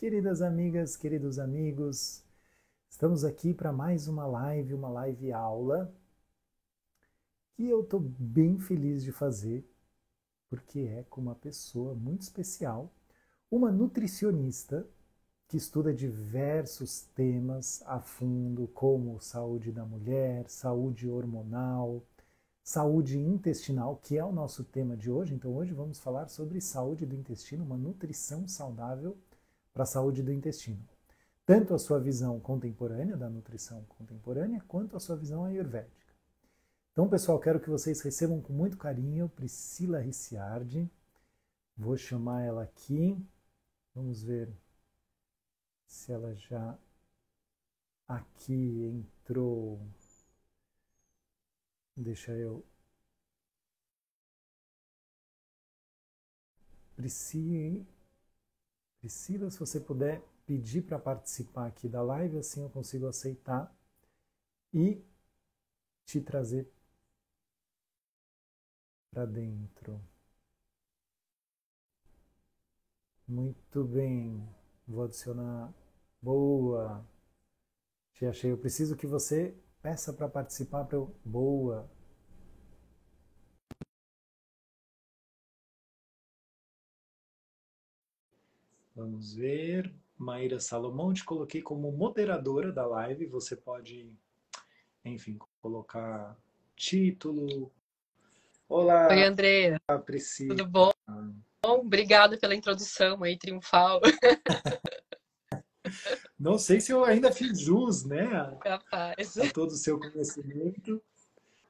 Queridas amigas, queridos amigos, estamos aqui para mais uma live aula, que eu estou bem feliz de fazer, porque é com uma pessoa muito especial, uma nutricionista que estuda diversos temas a fundo, como saúde da mulher, saúde hormonal, saúde intestinal, que é o nosso tema de hoje. Então hoje vamos falar sobre saúde do intestino, uma nutrição saudável para a saúde do intestino. Tanto a sua visão contemporânea, da nutrição contemporânea, quanto a sua visão ayurvédica. Então, pessoal, quero que vocês recebam com muito carinho Priscila Ricciardi. Vou chamar ela aqui. Vamos ver se ela já aqui entrou. Deixa eu... Priscila, se você puder pedir para participar aqui da live, assim eu consigo aceitar e te trazer para dentro. Muito bem. Vou adicionar. Boa. Te achei. Eu preciso que você peça para participar para eu. Boa. Vamos ver. Maíra Salomão, te coloquei como moderadora da live. Você pode, enfim, colocar título. Oi, Olá, André, Priscila. tudo bom? Obrigada pela introdução aí, triunfal. Não sei se eu ainda fiz jus, né, Capaz. a todo o seu conhecimento.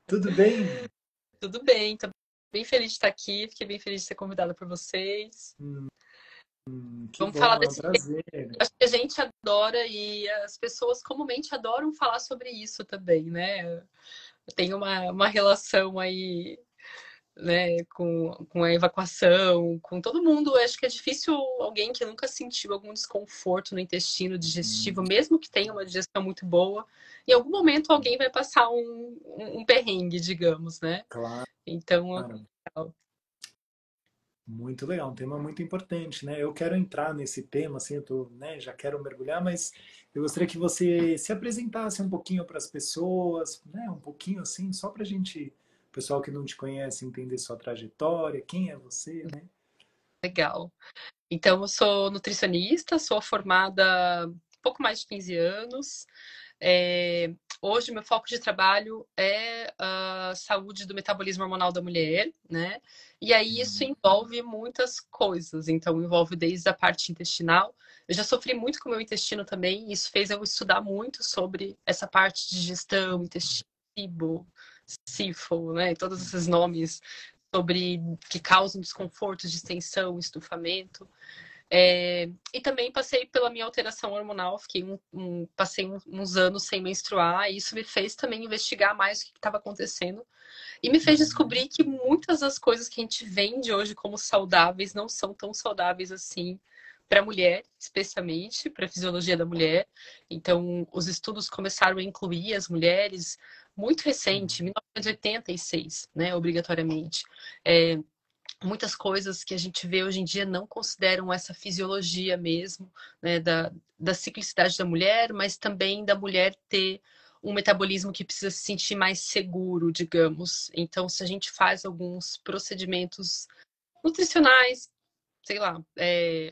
Tudo bem? Tudo bem, tô bem feliz de estar aqui, fiquei bem feliz de ser convidada por vocês. Que Vamos falar bom, é um desse tema. prazer. Acho que a gente adora e as pessoas comumente adoram falar sobre isso também, né? Tem uma relação aí, né, com a evacuação, com todo mundo. Acho que é difícil alguém que nunca sentiu algum desconforto no intestino digestivo, mesmo que tenha uma digestão muito boa, em algum momento alguém vai passar um perrengue, digamos, né? Claro, Então, muito legal, um tema muito importante, né? Eu quero entrar nesse tema, assim, eu tô, né, já quero mergulhar, mas eu gostaria que você se apresentasse um pouquinho para as pessoas, né? Um pouquinho assim, só para a gente, o pessoal que não te conhece, entender sua trajetória, quem é você, né? legal. Então, eu sou nutricionista, sou formada há pouco mais de 15 anos. É, hoje, meu foco de trabalho é a saúde do metabolismo hormonal da mulher, né? E aí isso envolve muitas coisas. Então, envolve desde a parte intestinal. Eu já sofri muito com o meu intestino também, e isso fez eu estudar muito sobre essa parte de digestão, intestino, SIBO, SIFO, né? Todos esses nomes sobre que causam desconforto, distensão, estufamento. E também passei pela minha alteração hormonal, fiquei passei uns anos sem menstruar, e isso me fez também investigar mais o que estava acontecendo e me fez descobrir que muitas das coisas que a gente vende hoje como saudáveis não são tão saudáveis assim para a mulher, especialmente para a fisiologia da mulher. Então, os estudos começaram a incluir as mulheres muito recente, 1986, né, obrigatoriamente. É, muitas coisas que a gente vê hoje em dia não consideram essa fisiologia mesmo, né, da ciclicidade da mulher, mas também da mulher ter um metabolismo que precisa se sentir mais seguro, digamos. Então, se a gente faz alguns procedimentos nutricionais, sei lá,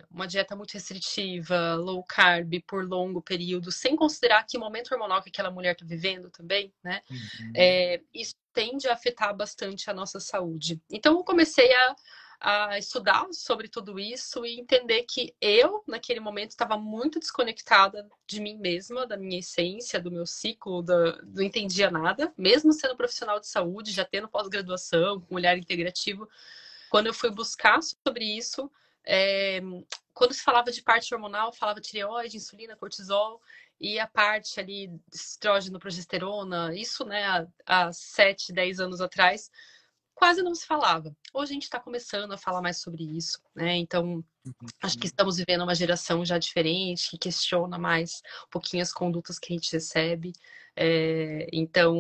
uma dieta muito restritiva, low carb por longo período, sem considerar que momento hormonal que aquela mulher está vivendo também, né? Isso tende a afetar bastante a nossa saúde. Então, eu comecei a estudar sobre tudo isso e entender que eu, naquele momento, estava muito desconectada de mim mesma, da minha essência, do meu ciclo, não entendia nada, mesmo sendo profissional de saúde, já tendo pós-graduação, com olhar integrativo. Quando eu fui buscar sobre isso, é, quando se falava de parte hormonal, falava tireoide, insulina, cortisol, e a parte ali de estrógeno, progesterona, isso, né, há 7, 10 anos atrás, quase não se falava. Hoje a gente está começando a falar mais sobre isso, né? Então, acho que estamos vivendo uma geração já diferente, que questiona mais um pouquinho as condutas que a gente recebe. Então,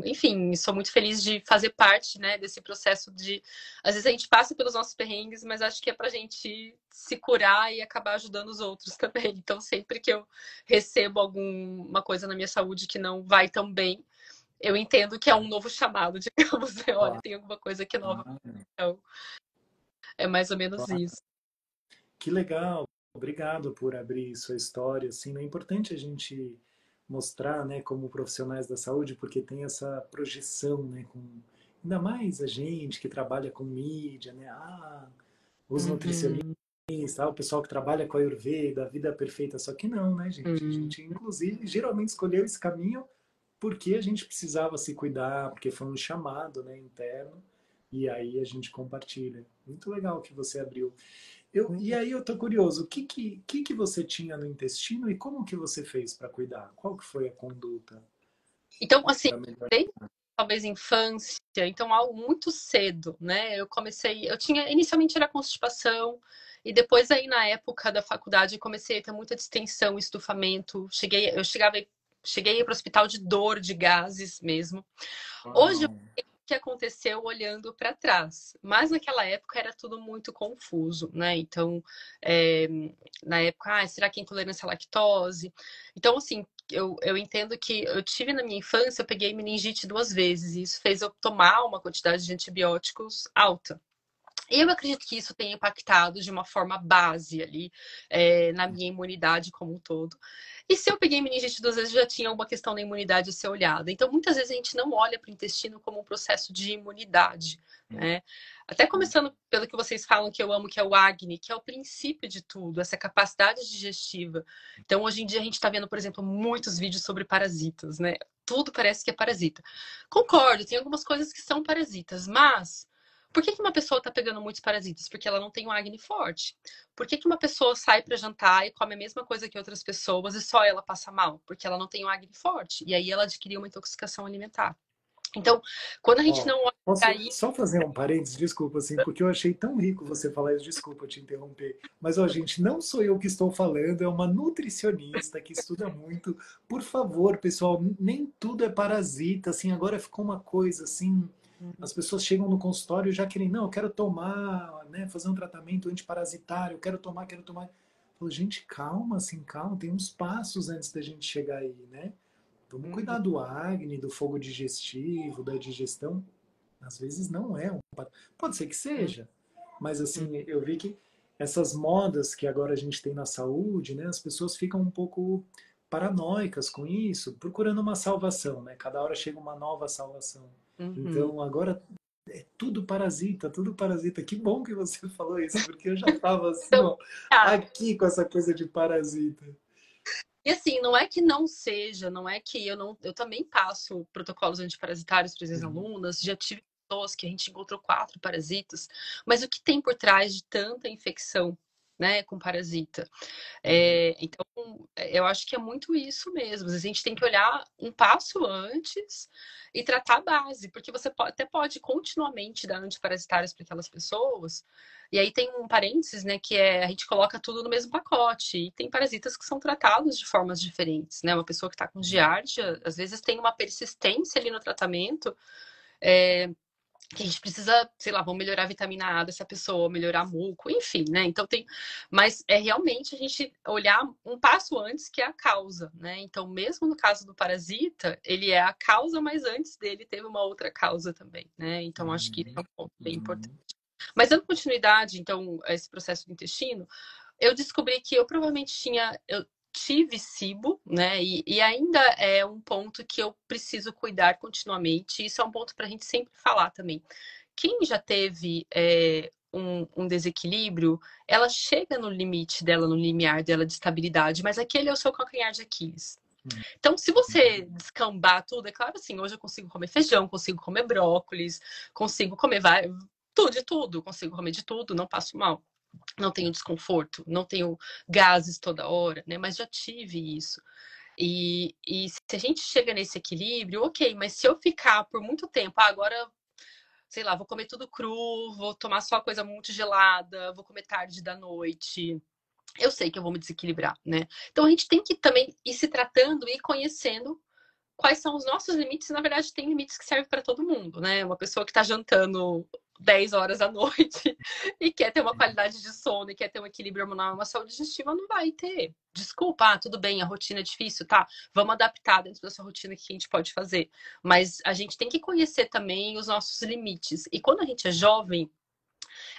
enfim, sou muito feliz de fazer parte, né, desse processo de... Às vezes a gente passa pelos nossos perrengues, mas acho que é pra gente se curar e acabar ajudando os outros também. Então, sempre que eu recebo alguma coisa na minha saúde que não vai tão bem, eu entendo que é um novo chamado, digamos. Olha, tem alguma coisa que é nova. Então, é mais ou menos isso. Que legal, obrigado por abrir sua história. Assim, é importante a gente mostrar, né, como profissionais da saúde, porque tem essa projeção, né, com ainda mais a gente que trabalha com mídia, né, os nutricionistas, Uhum. o pessoal que trabalha com a Ayurveda, a vida perfeita, só que não, né, gente? A Uhum. gente, inclusive, geralmente escolheu esse caminho porque a gente precisava se cuidar, porque foi um chamado, né, interno, e aí a gente compartilha. Muito legal que você abriu. E aí eu tô curioso, o que você tinha no intestino e como que você fez para cuidar? Qual que foi a conduta Então, assim, para melhorar? desde talvez infância, então algo muito cedo, né? Eu tinha, inicialmente era constipação, e depois aí na época da faculdade eu comecei a ter muita distensão, estufamento. Cheguei a ir para o hospital de dor, de gases mesmo. Hoje Uau. que aconteceu olhando para trás. Mas naquela época era tudo muito confuso, né? Então, é, na época, será que é intolerância à lactose? Então, assim, eu entendo que eu tive na minha infância, eu peguei meningite 2 vezes, e isso fez eu tomar uma quantidade de antibióticos alta. E eu acredito que isso tenha impactado de uma forma base ali, na minha imunidade como um todo. E se eu peguei meningite 2 vezes, já tinha alguma questão da imunidade a ser olhada. Então, muitas vezes a gente não olha para o intestino como um processo de imunidade, né? Até começando pelo que vocês falam que eu amo, que é o Agni, que é o princípio de tudo, essa capacidade digestiva. Então, hoje em dia, a gente está vendo, por exemplo, muitos vídeos sobre parasitas, né? Tudo parece que é parasita. Concordo, tem algumas coisas que são parasitas, mas por que uma pessoa está pegando muitos parasitas? Porque ela não tem um acne forte. Por que uma pessoa sai para jantar e come a mesma coisa que outras pessoas e só ela passa mal? Porque ela não tem um acne forte. E aí ela adquiriu uma intoxicação alimentar. Então, quando a gente Ó, não olha para posso isso. só fazer um parênteses, desculpa, assim, porque eu achei tão rico você falar isso, desculpa te interromper. Mas, ó, gente, não sou eu que estou falando, é uma nutricionista que estuda muito. Por favor, pessoal, nem tudo é parasita, assim, agora ficou uma coisa assim, as pessoas chegam no consultório e já querem, não, eu quero tomar, né, fazer um tratamento antiparasitário, eu quero tomar, quero tomar. Eu falo, gente, calma, assim, calma, tem uns passos antes da gente chegar aí, né? Vamos cuidar do acne, do fogo digestivo, da digestão. Às vezes não é pode ser que seja, mas assim, eu vi que essas modas que agora a gente tem na saúde, né, as pessoas ficam um pouco paranoicas com isso, procurando uma salvação, né? Cada hora chega uma nova salvação. Uhum. Então, agora é tudo parasita, tudo parasita. Que bom que você falou isso, porque eu já estava assim, Então, ó, ah, aqui com essa coisa de parasita. e assim, não é que não seja, não é que eu não. Eu também passo protocolos antiparasitários para as Uhum, alunas, já tive pessoas que a gente encontrou 4 parasitas, mas o que tem por trás de tanta infecção, né, com parasita? uhum, Então, eu acho que é muito isso mesmo. A gente tem que olhar um passo antes e tratar a base, porque você até pode continuamente dar antiparasitários para aquelas pessoas. E aí tem um parênteses, né, que é a gente coloca tudo no mesmo pacote. E tem parasitas que são tratados de formas diferentes, né? Uma pessoa que está com giardia, às vezes tem uma persistência ali no tratamento, que a gente precisa, sei lá, vamos melhorar a vitamina A dessa pessoa, melhorar muco, enfim, né? Então tem, mas é realmente a gente olhar um passo antes que é a causa, né? Então, mesmo no caso do parasita, ele é a causa, mas antes dele teve uma outra causa também, né? Então, acho que isso é uhum, um ponto bem importante. uhum, Mas dando continuidade, então, a esse processo do intestino, eu descobri que eu provavelmente eu tive SIBO, né? E ainda é um ponto que eu preciso cuidar continuamente. Isso é um ponto para a gente sempre falar também. Quem já teve um desequilíbrio, ela chega no limite dela, no limiar dela de estabilidade, mas aquele é o seu calcanhar de Aquiles. Então, se você descambar tudo, é claro assim, hoje eu consigo comer feijão, consigo comer brócolis, consigo comer tudo de tudo, consigo comer de tudo, não passo mal. Não tenho desconforto, não tenho gases toda hora, né? Mas já tive isso. E se a gente chega nesse equilíbrio, ok, mas se eu ficar por muito tempo, agora sei lá, vou comer tudo cru, vou tomar só coisa muito gelada, vou comer tarde da noite. Eu sei que eu vou me desequilibrar, né? Então a gente tem que também ir se tratando e conhecendo quais são os nossos limites. Na verdade, tem limites que servem para todo mundo, né? Uma pessoa que está jantando 10 horas à noite e quer ter uma qualidade de sono e quer ter um equilíbrio hormonal, uma saúde digestiva, não vai ter. Desculpa, tudo bem, a rotina é difícil, tá? Vamos adaptar dentro da sua rotina o que a gente pode fazer. Mas a gente tem que conhecer também os nossos limites. E quando a gente é jovem,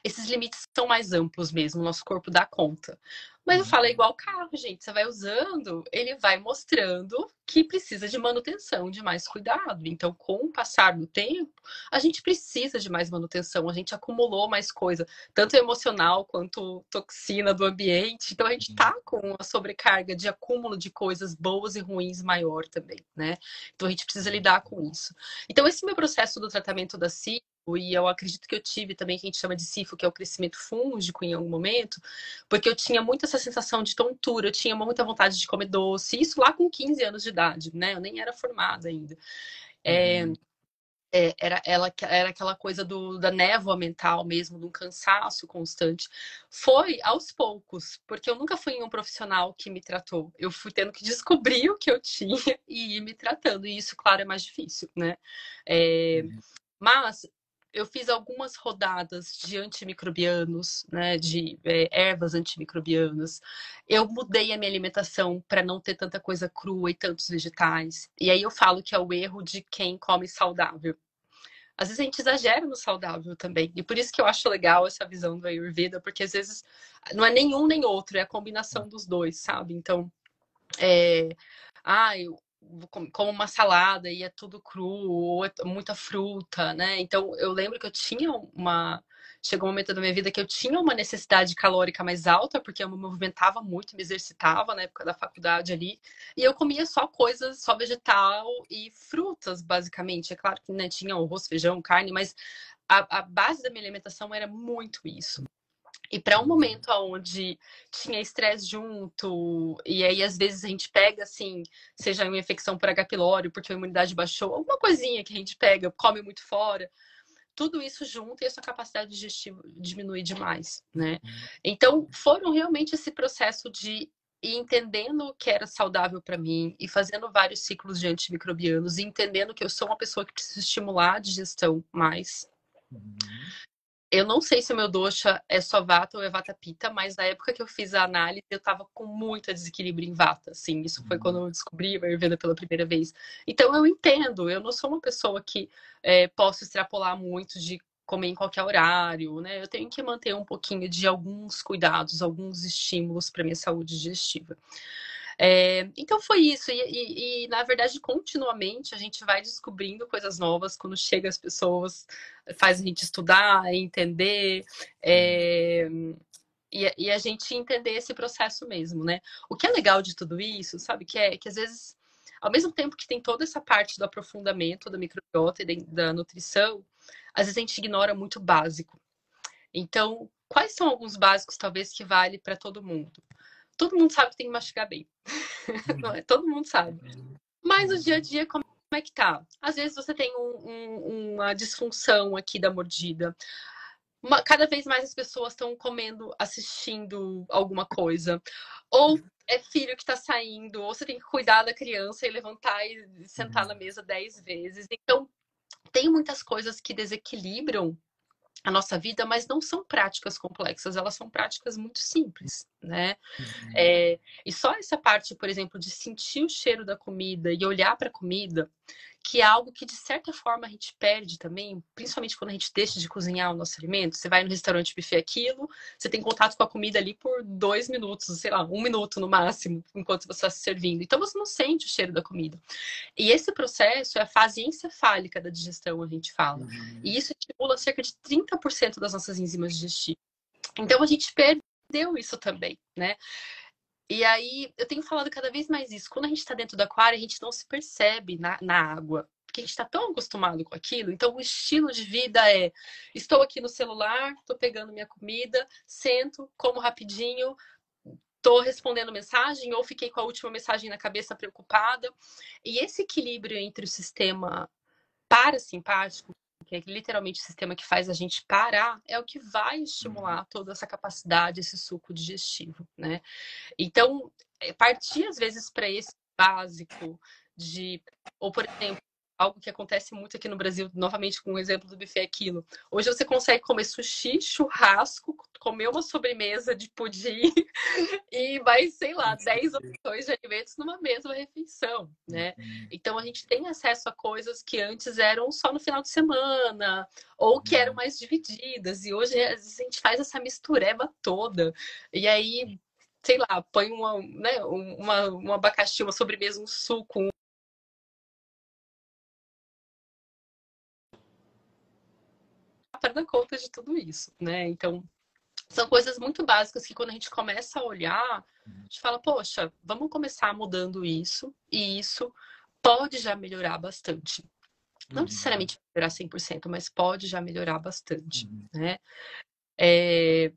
esses limites são mais amplos mesmo, o nosso corpo dá conta. Mas eu falo, é igual carro, gente. Você vai usando, ele vai mostrando que precisa de manutenção, de mais cuidado. Então, com o passar do tempo, a gente precisa de mais manutenção. A gente acumulou mais coisa, tanto emocional quanto toxina do ambiente. Então, a gente tá com uma sobrecarga de acúmulo de coisas boas e ruins maior também, né? Então, a gente precisa lidar com isso. Então, esse meu processo do tratamento da CIF, e eu acredito que eu tive também, que a gente chama de CIFO, que é o crescimento fúngico em algum momento, porque eu tinha muito essa sensação de tontura, eu tinha muita vontade de comer doce, isso lá com 15 anos de idade, né? Eu nem era formada ainda. Era aquela coisa da névoa mental mesmo, de um cansaço constante. Foi aos poucos, porque eu nunca fui em um profissional que me tratou. Eu fui tendo que descobrir o que eu tinha e ir me tratando. E isso, claro, é mais difícil, né? Mas eu fiz algumas rodadas de antimicrobianos, né, de ervas antimicrobianas. Eu mudei a minha alimentação para não ter tanta coisa crua e tantos vegetais. E aí eu falo que é o erro de quem come saudável. Às vezes a gente exagera no saudável também. E por isso que eu acho legal essa visão do Ayurveda, porque às vezes não é nenhum nem outro, é a combinação dos dois, sabe? Então, eu como uma salada e é tudo cru, ou é muita fruta, né? Então eu lembro que eu tinha chegou um momento da minha vida que eu tinha uma necessidade calórica mais alta, porque eu me movimentava muito, me exercitava na época da faculdade ali, e eu comia só coisas, só vegetal e frutas, basicamente. É claro que, né, tinha arroz, feijão, carne, mas a base da minha alimentação era muito isso. E para um momento onde tinha estresse junto, e aí às vezes a gente pega assim, seja uma infecção por H. pylori, porque a imunidade baixou, alguma coisinha que a gente pega, come muito fora, tudo isso junto e a sua capacidade digestiva diminui demais, né? Então, foram realmente esse processo de ir entendendo o que era saudável para mim e fazendo vários ciclos de antimicrobianos e entendendo que eu sou uma pessoa que precisa estimular a digestão mais. Eu não sei se o meu dosha é só vata ou é vata pitta, mas na época que eu fiz a análise, eu tava com muito desequilíbrio em vata, assim. Isso foi quando eu descobri a Ayurveda pela primeira vez. Então eu entendo, eu não sou uma pessoa que posso extrapolar muito de comer em qualquer horário, né? Eu tenho que manter um pouquinho de alguns cuidados, alguns estímulos para minha saúde digestiva. Então foi isso, e na verdade, continuamente a gente vai descobrindo coisas novas quando chega as pessoas, faz a gente estudar, entender, e a gente entender esse processo mesmo, né? O que é legal de tudo isso, sabe, que é que às vezes, ao mesmo tempo que tem toda essa parte do aprofundamento da microbiota e da nutrição, às vezes a gente ignora muito o básico. Então, quais são alguns básicos, talvez, que vale para todo mundo? Todo mundo sabe que tem que mastigar bem. Não é? Todo mundo sabe. Mas o dia a dia, como é que tá? Às vezes você tem uma disfunção aqui da mordida. Cada vez mais as pessoas estão comendo, assistindo alguma coisa. Ou é filho que está saindo, ou você tem que cuidar da criança e levantar e sentar na mesa 10 vezes. Então, tem muitas coisas que desequilibram a nossa vida, mas não são práticas complexas, elas são práticas muito simples, né? E só essa parte, por exemplo, de sentir o cheiro da comida e olhar para a comida, que é algo que de certa forma a gente perde também, principalmente quando a gente deixa de cozinhar o nosso alimento. Você vai no restaurante buffet aquilo, você tem contato com a comida ali por 2 minutos, sei lá, 1 minuto no máximo, enquanto você está se servindo. Então você não sente o cheiro da comida. E esse processo é a fase encefálica da digestão, a gente fala. E isso estimula cerca de 30% das nossas enzimas digestivas. Então a gente perdeu isso também, né? E aí, eu tenho falado cada vez mais isso. Quando a gente está dentro do aquário, a gente não se percebe na água. Porque a gente está tão acostumado com aquilo. Então, o estilo de vida é: estou aqui no celular, estou pegando minha comida, sento, como rapidinho, estou respondendo mensagem ou fiquei com a última mensagem na cabeça preocupada. E esse equilíbrio entre o sistema parasimpático, que é literalmente o sistema que faz a gente parar, é o que vai Uhum. estimular toda essa capacidade, esse suco digestivo, né? Então, partir às vezes para esse básico de, ou por exemplo, algo que acontece muito aqui no Brasil, novamente com o exemplo do buffet aquilo. Hoje você consegue comer sushi, churrasco, comer uma sobremesa de pudim e mais, sei lá, Com 10 certeza. opções de alimentos numa mesma refeição, né? Uhum. Então a gente tem acesso a coisas que antes eram só no final de semana ou que eram Uhum. mais divididas e hoje às vezes, a gente faz essa mistureba toda. E aí sei lá, põe né, um abacaxi, uma sobremesa, um suco, para dar conta de tudo isso, né? Então, são coisas muito básicas que quando a gente começa a olhar, a gente fala, poxa, vamos começar mudando isso, e isso pode já melhorar bastante. Não Uhum. necessariamente melhorar 100%, mas pode já melhorar bastante, Uhum. né? É,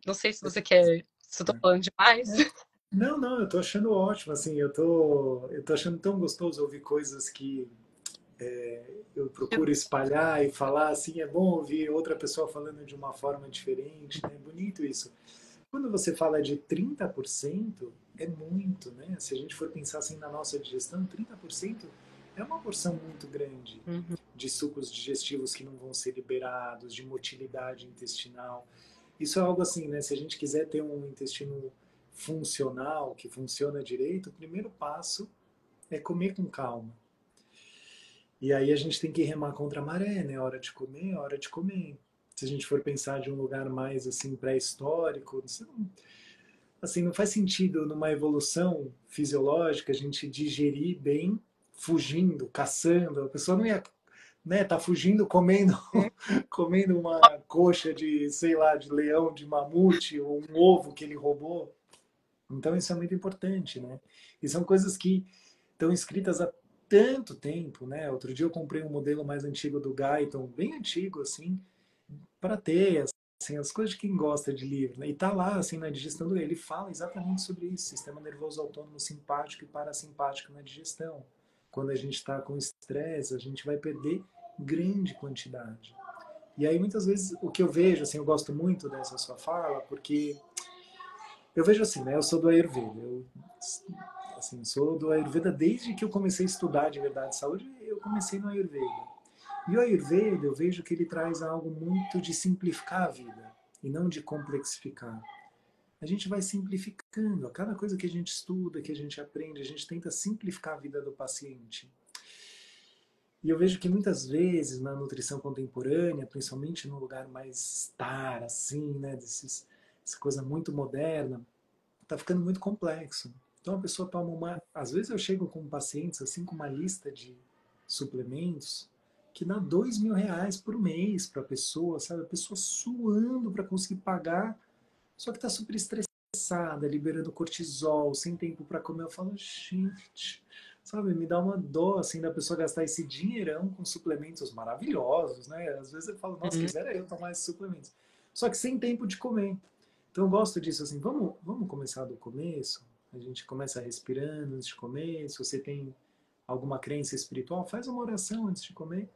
não sei se você quer, se eu tô falando demais. É. Não, não, eu tô achando ótimo, assim, eu tô achando tão gostoso ouvir coisas que eu procuro espalhar e falar, assim, é bom ouvir outra pessoa falando de uma forma diferente, né? É bonito isso. Quando você fala de 30% é muito, né? Se a gente for pensar assim na nossa digestão, 30% é uma porção muito grande Uhum, de sucos digestivos que não vão ser liberados, de motilidade intestinal. Isso é algo assim, né? Se a gente quiser ter um intestino funcional, que funciona direito, o primeiro passo é comer com calma. E aí a gente tem que remar contra a maré, né? Hora de comer, hora de comer. Se a gente for pensar de um lugar mais assim pré-histórico, assim, não faz sentido numa evolução fisiológica a gente digerir bem fugindo, caçando. A pessoa não ia, né, tá fugindo comendo comendo uma coxa de, sei lá, de leão, de mamute, ou um ovo que ele roubou. Então isso é muito importante, né? E são coisas que estão escritas há tanto tempo, né? Outro dia eu comprei um modelo mais antigo do Guyton, bem antigo assim, para ter assim, as coisas de quem gosta de livro, né? E tá lá assim na digestão dele, ele fala exatamente sobre isso, sistema nervoso autônomo simpático e parasimpático na digestão. Quando a gente está com estresse, a gente vai perder grande quantidade. E aí muitas vezes o que eu vejo, assim, eu gosto muito dessa sua fala, porque eu vejo assim, né? Eu sou do Ayurveda, eu assim, sou do Ayurveda desde que eu comecei a estudar de verdade saúde, eu comecei no Ayurveda. E o Ayurveda, eu vejo que ele traz algo muito de simplificar a vida e não de complexificar. A gente vai simplificando. A cada coisa que a gente estuda, que a gente aprende, a gente tenta simplificar a vida do paciente. E eu vejo que muitas vezes na nutrição contemporânea, principalmente no lugar mais star, assim, né, essa coisa muito moderna, tá ficando muito complexo. Então a pessoa toma uma. Às vezes eu chego com pacientes assim com uma lista de suplementos que dá R$ 2.000 por mês para a pessoa, sabe? A pessoa suando para conseguir pagar, só que está super estressada, liberando cortisol, sem tempo para comer. Eu falo, gente, sabe? Me dá uma dó assim da pessoa gastar esse dinheirão com suplementos maravilhosos, né? Às vezes eu falo, nossa, uhum. quisera eu tomar esses suplementos. Só que sem tempo de comer. Então eu gosto disso, assim, vamos começar do começo? A gente começa respirando antes de comer. Se você tem alguma crença espiritual, faz uma oração antes de comer.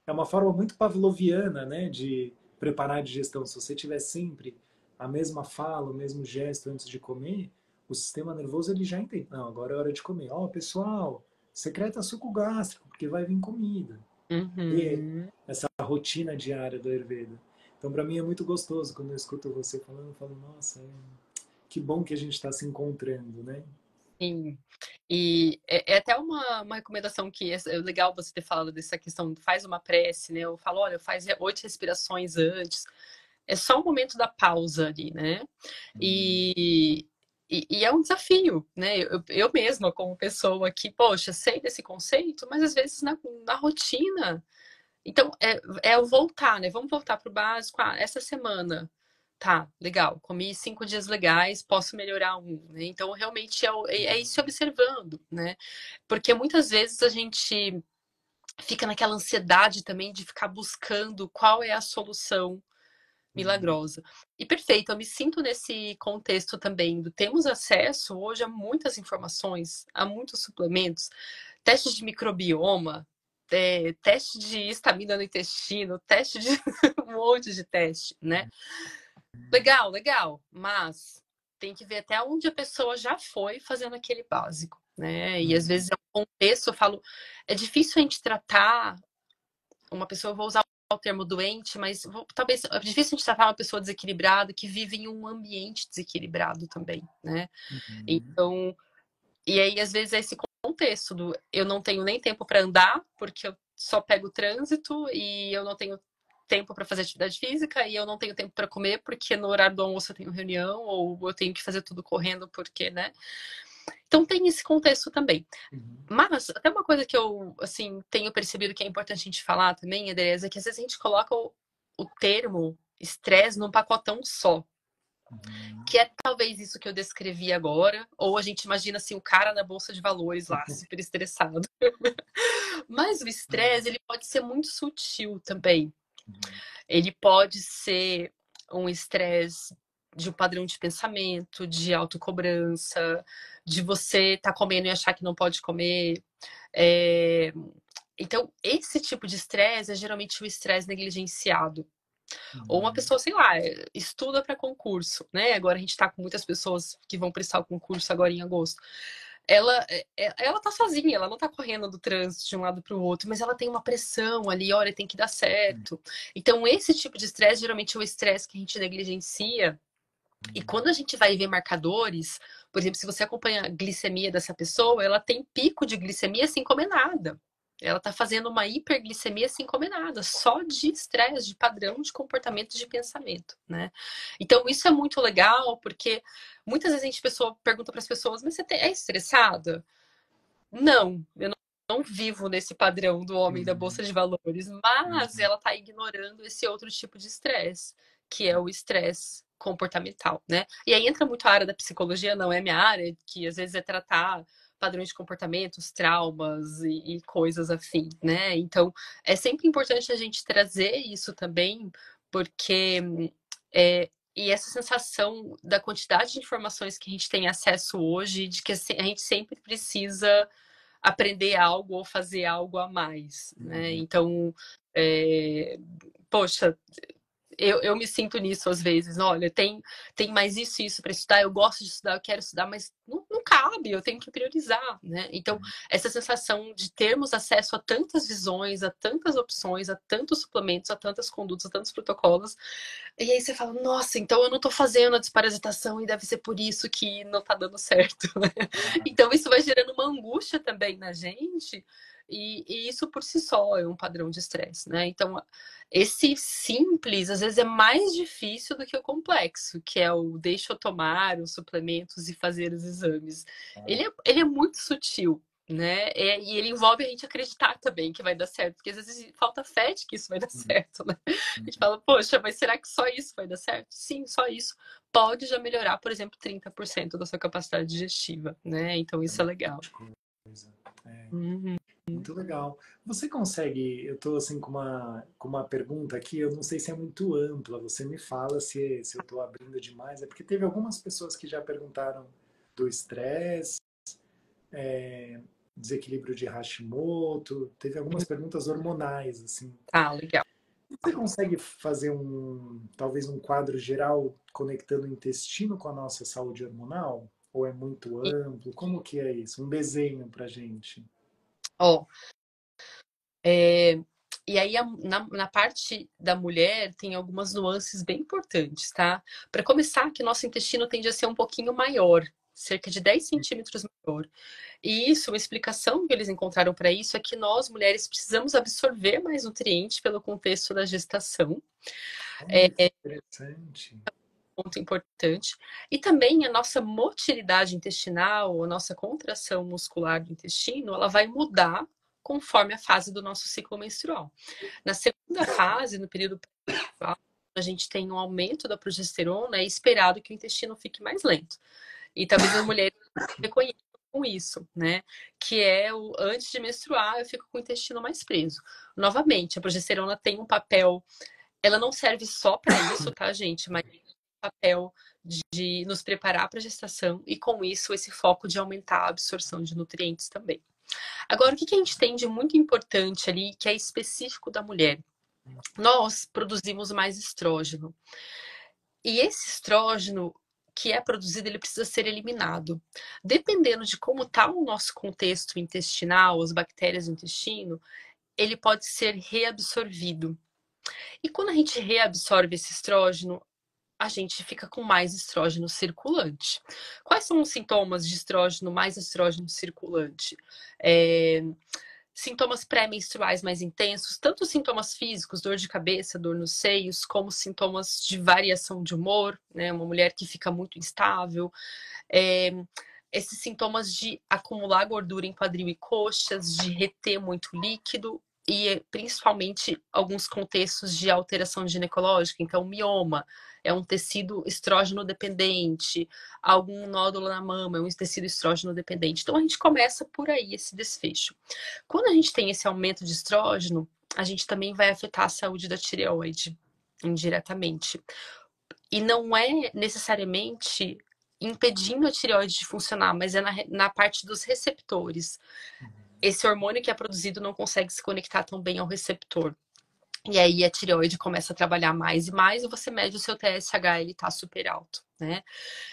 É uma forma muito pavloviana, né, de preparar a digestão. Se você tiver sempre a mesma fala, o mesmo gesto antes de comer, o sistema nervoso ele já entende. Não, agora é hora de comer. Ó, pessoal, secreta suco gástrico, porque vai vir comida. Ter Uhum. essa rotina diária do Ayurveda. Então, para mim é muito gostoso quando eu escuto você falando, eu falo, nossa, que bom que a gente está se encontrando, né? Sim. E é até uma recomendação que é legal você ter falado dessa questão, faz uma prece, né? Eu falo, olha, faz 8 respirações antes. É só o momento da pausa ali, né? Hum. E é um desafio, né? Eu mesma, como pessoa que, poxa, sei desse conceito, mas às vezes na rotina. Então, é o voltar, né? Vamos voltar para o básico. Ah, essa semana. Tá, legal. Comi 5 dias legais, posso melhorar um, né? Então, realmente é ir se observando, né? Porque muitas vezes a gente fica naquela ansiedade também de ficar buscando qual é a solução Hum. milagrosa. E perfeito, eu me sinto nesse contexto também. Temos acesso hoje a muitas informações, a muitos suplementos, testes de microbioma. teste de estamina no intestino, teste de um monte de teste, né? Legal, legal, mas tem que ver até onde a pessoa já foi fazendo aquele básico, né? E às vezes é um contexto, eu falo, é difícil a gente tratar uma pessoa, eu vou usar o termo doente, mas talvez é difícil a gente tratar uma pessoa desequilibrada que vive em um ambiente desequilibrado também, né? Então, e aí às vezes é esse contexto do eu não tenho nem tempo para andar, porque eu só pego o trânsito e eu não tenho tempo para fazer atividade física e eu não tenho tempo para comer porque no horário do almoço eu tenho reunião ou eu tenho que fazer tudo correndo porque, né? Então tem esse contexto também. Mas até uma coisa que eu assim tenho percebido que é importante a gente falar também, Andresa, é que às vezes a gente coloca o termo estresse num pacotão só. Que é talvez isso que eu descrevi agora, ou a gente imagina assim o cara na bolsa de valores lá, super estressado. Mas o estresse, ele pode ser muito sutil também. Ele pode ser um estresse de um padrão de pensamento, de autocobrança, de você estar comendo e achar que não pode comer. Então, esse tipo de estresse é geralmente o estresse negligenciado. Ou uma pessoa, sei lá, estuda para concurso, né? Agora a gente está com muitas pessoas que vão prestar o concurso agora em agosto. Ela tá sozinha, ela não tá correndo do trânsito de um lado para o outro, mas ela tem uma pressão ali, olha, tem que dar certo. Então, esse tipo de estresse geralmente é o estresse que a gente negligencia. E quando a gente vai ver marcadores, por exemplo, se você acompanha a glicemia dessa pessoa, ela tem pico de glicemia sem comer nada. Ela está fazendo uma hiperglicemia sem comer nada, só de estresse, de padrão de comportamento de pensamento, né? Então isso é muito legal, porque muitas vezes a gente pergunta para as pessoas, mas você é estressada? Não, eu não vivo nesse padrão do homem da bolsa de valores, mas ela está ignorando esse outro tipo de estresse, que é o estresse comportamental, né? E aí entra muito a área da psicologia, não é minha área, que às vezes é tratar padrões de comportamentos, traumas e coisas afim, né? Então, é sempre importante a gente trazer isso também, porque e essa sensação da quantidade de informações que a gente tem acesso hoje, de que a gente sempre precisa aprender algo ou fazer algo a mais, né? Então, poxa, eu me sinto nisso às vezes. Olha, tem mais isso e isso para estudar, eu gosto de estudar, eu quero estudar, mas não cabe, eu tenho que priorizar, né? Então, essa sensação de termos acesso a tantas visões, a tantas opções, a tantos suplementos, a tantas condutas, a tantos protocolos, e aí você fala, nossa, então eu não tô fazendo a desparasitação e deve ser por isso que não tá dando certo, né? Então, isso vai gerando uma angústia também na gente, e isso por si só é um padrão de estresse, né? Então, esse simples, às vezes, é mais difícil do que o complexo, que é o deixa eu tomar os suplementos e fazer os exames. Ele é muito sutil, né? E ele envolve a gente acreditar também que vai dar certo, porque às vezes falta fé de que isso vai dar certo, né? A gente fala, poxa, mas será que só isso vai dar certo? Sim, só isso pode já melhorar, por exemplo, 30% da sua capacidade digestiva, né? Então isso é legal. Uhum. Muito legal. Você consegue, eu estou assim com uma pergunta aqui, eu não sei se é muito ampla, você me fala se eu estou abrindo demais, é porque teve algumas pessoas que já perguntaram do estresse, desequilíbrio de Hashimoto, teve algumas perguntas hormonais, assim. Ah, legal. Você consegue fazer talvez um quadro geral conectando o intestino com a nossa saúde hormonal? Ou é muito amplo? Como que é isso? Um desenho pra gente. Ó, e aí, na parte da mulher, tem algumas nuances bem importantes, tá? Para começar, que nosso intestino tende a ser um pouquinho maior, cerca de 10 centímetros maior. E isso, uma explicação que eles encontraram para isso é que nós, mulheres, precisamos absorver mais nutrientes pelo contexto da gestação. Olha que interessante. Ponto importante. E também a nossa motilidade intestinal, a nossa contração muscular do intestino, ela vai mudar conforme a fase do nosso ciclo menstrual. Na segunda fase, no período pré-menstrual, a gente tem um aumento da progesterona, é esperado que o intestino fique mais lento. E talvez as mulheres reconheçam com isso, né? Que é o antes de menstruar, eu fico com o intestino mais preso. Novamente, a progesterona tem um papel, ela não serve só para isso, tá, gente? Mas papel de nos preparar para a gestação e com isso esse foco de aumentar a absorção de nutrientes também. Agora, o que que a gente tem de muito importante ali, que é específico da mulher? Nós produzimos mais estrógeno. E esse estrógeno que é produzido, ele precisa ser eliminado. Dependendo de como está o nosso contexto intestinal, as bactérias do intestino, ele pode ser reabsorvido. E quando a gente reabsorve esse estrógeno, a gente fica com mais estrógeno circulante. Quais são os sintomas de estrógeno, mais estrógeno circulante? É, sintomas pré-menstruais mais intensos, tanto sintomas físicos, dor de cabeça, dor nos seios, como sintomas de variação de humor, né? Uma mulher que fica muito instável. É, esses sintomas de acumular gordura em quadril e coxas, de reter muito líquido e principalmente alguns contextos de alteração ginecológica, então mioma é um tecido estrógeno dependente, algum nódulo na mama é um tecido estrógeno dependente. Então a gente começa por aí esse desfecho. Quando a gente tem esse aumento de estrógeno, a gente também vai afetar a saúde da tireoide indiretamente. E não é necessariamente impedindo a tireoide de funcionar, mas é na parte dos receptores. Esse hormônio que é produzido não consegue se conectar tão bem ao receptor. E aí a tireoide começa a trabalhar mais e mais e você mede o seu TSH, ele tá super alto, né?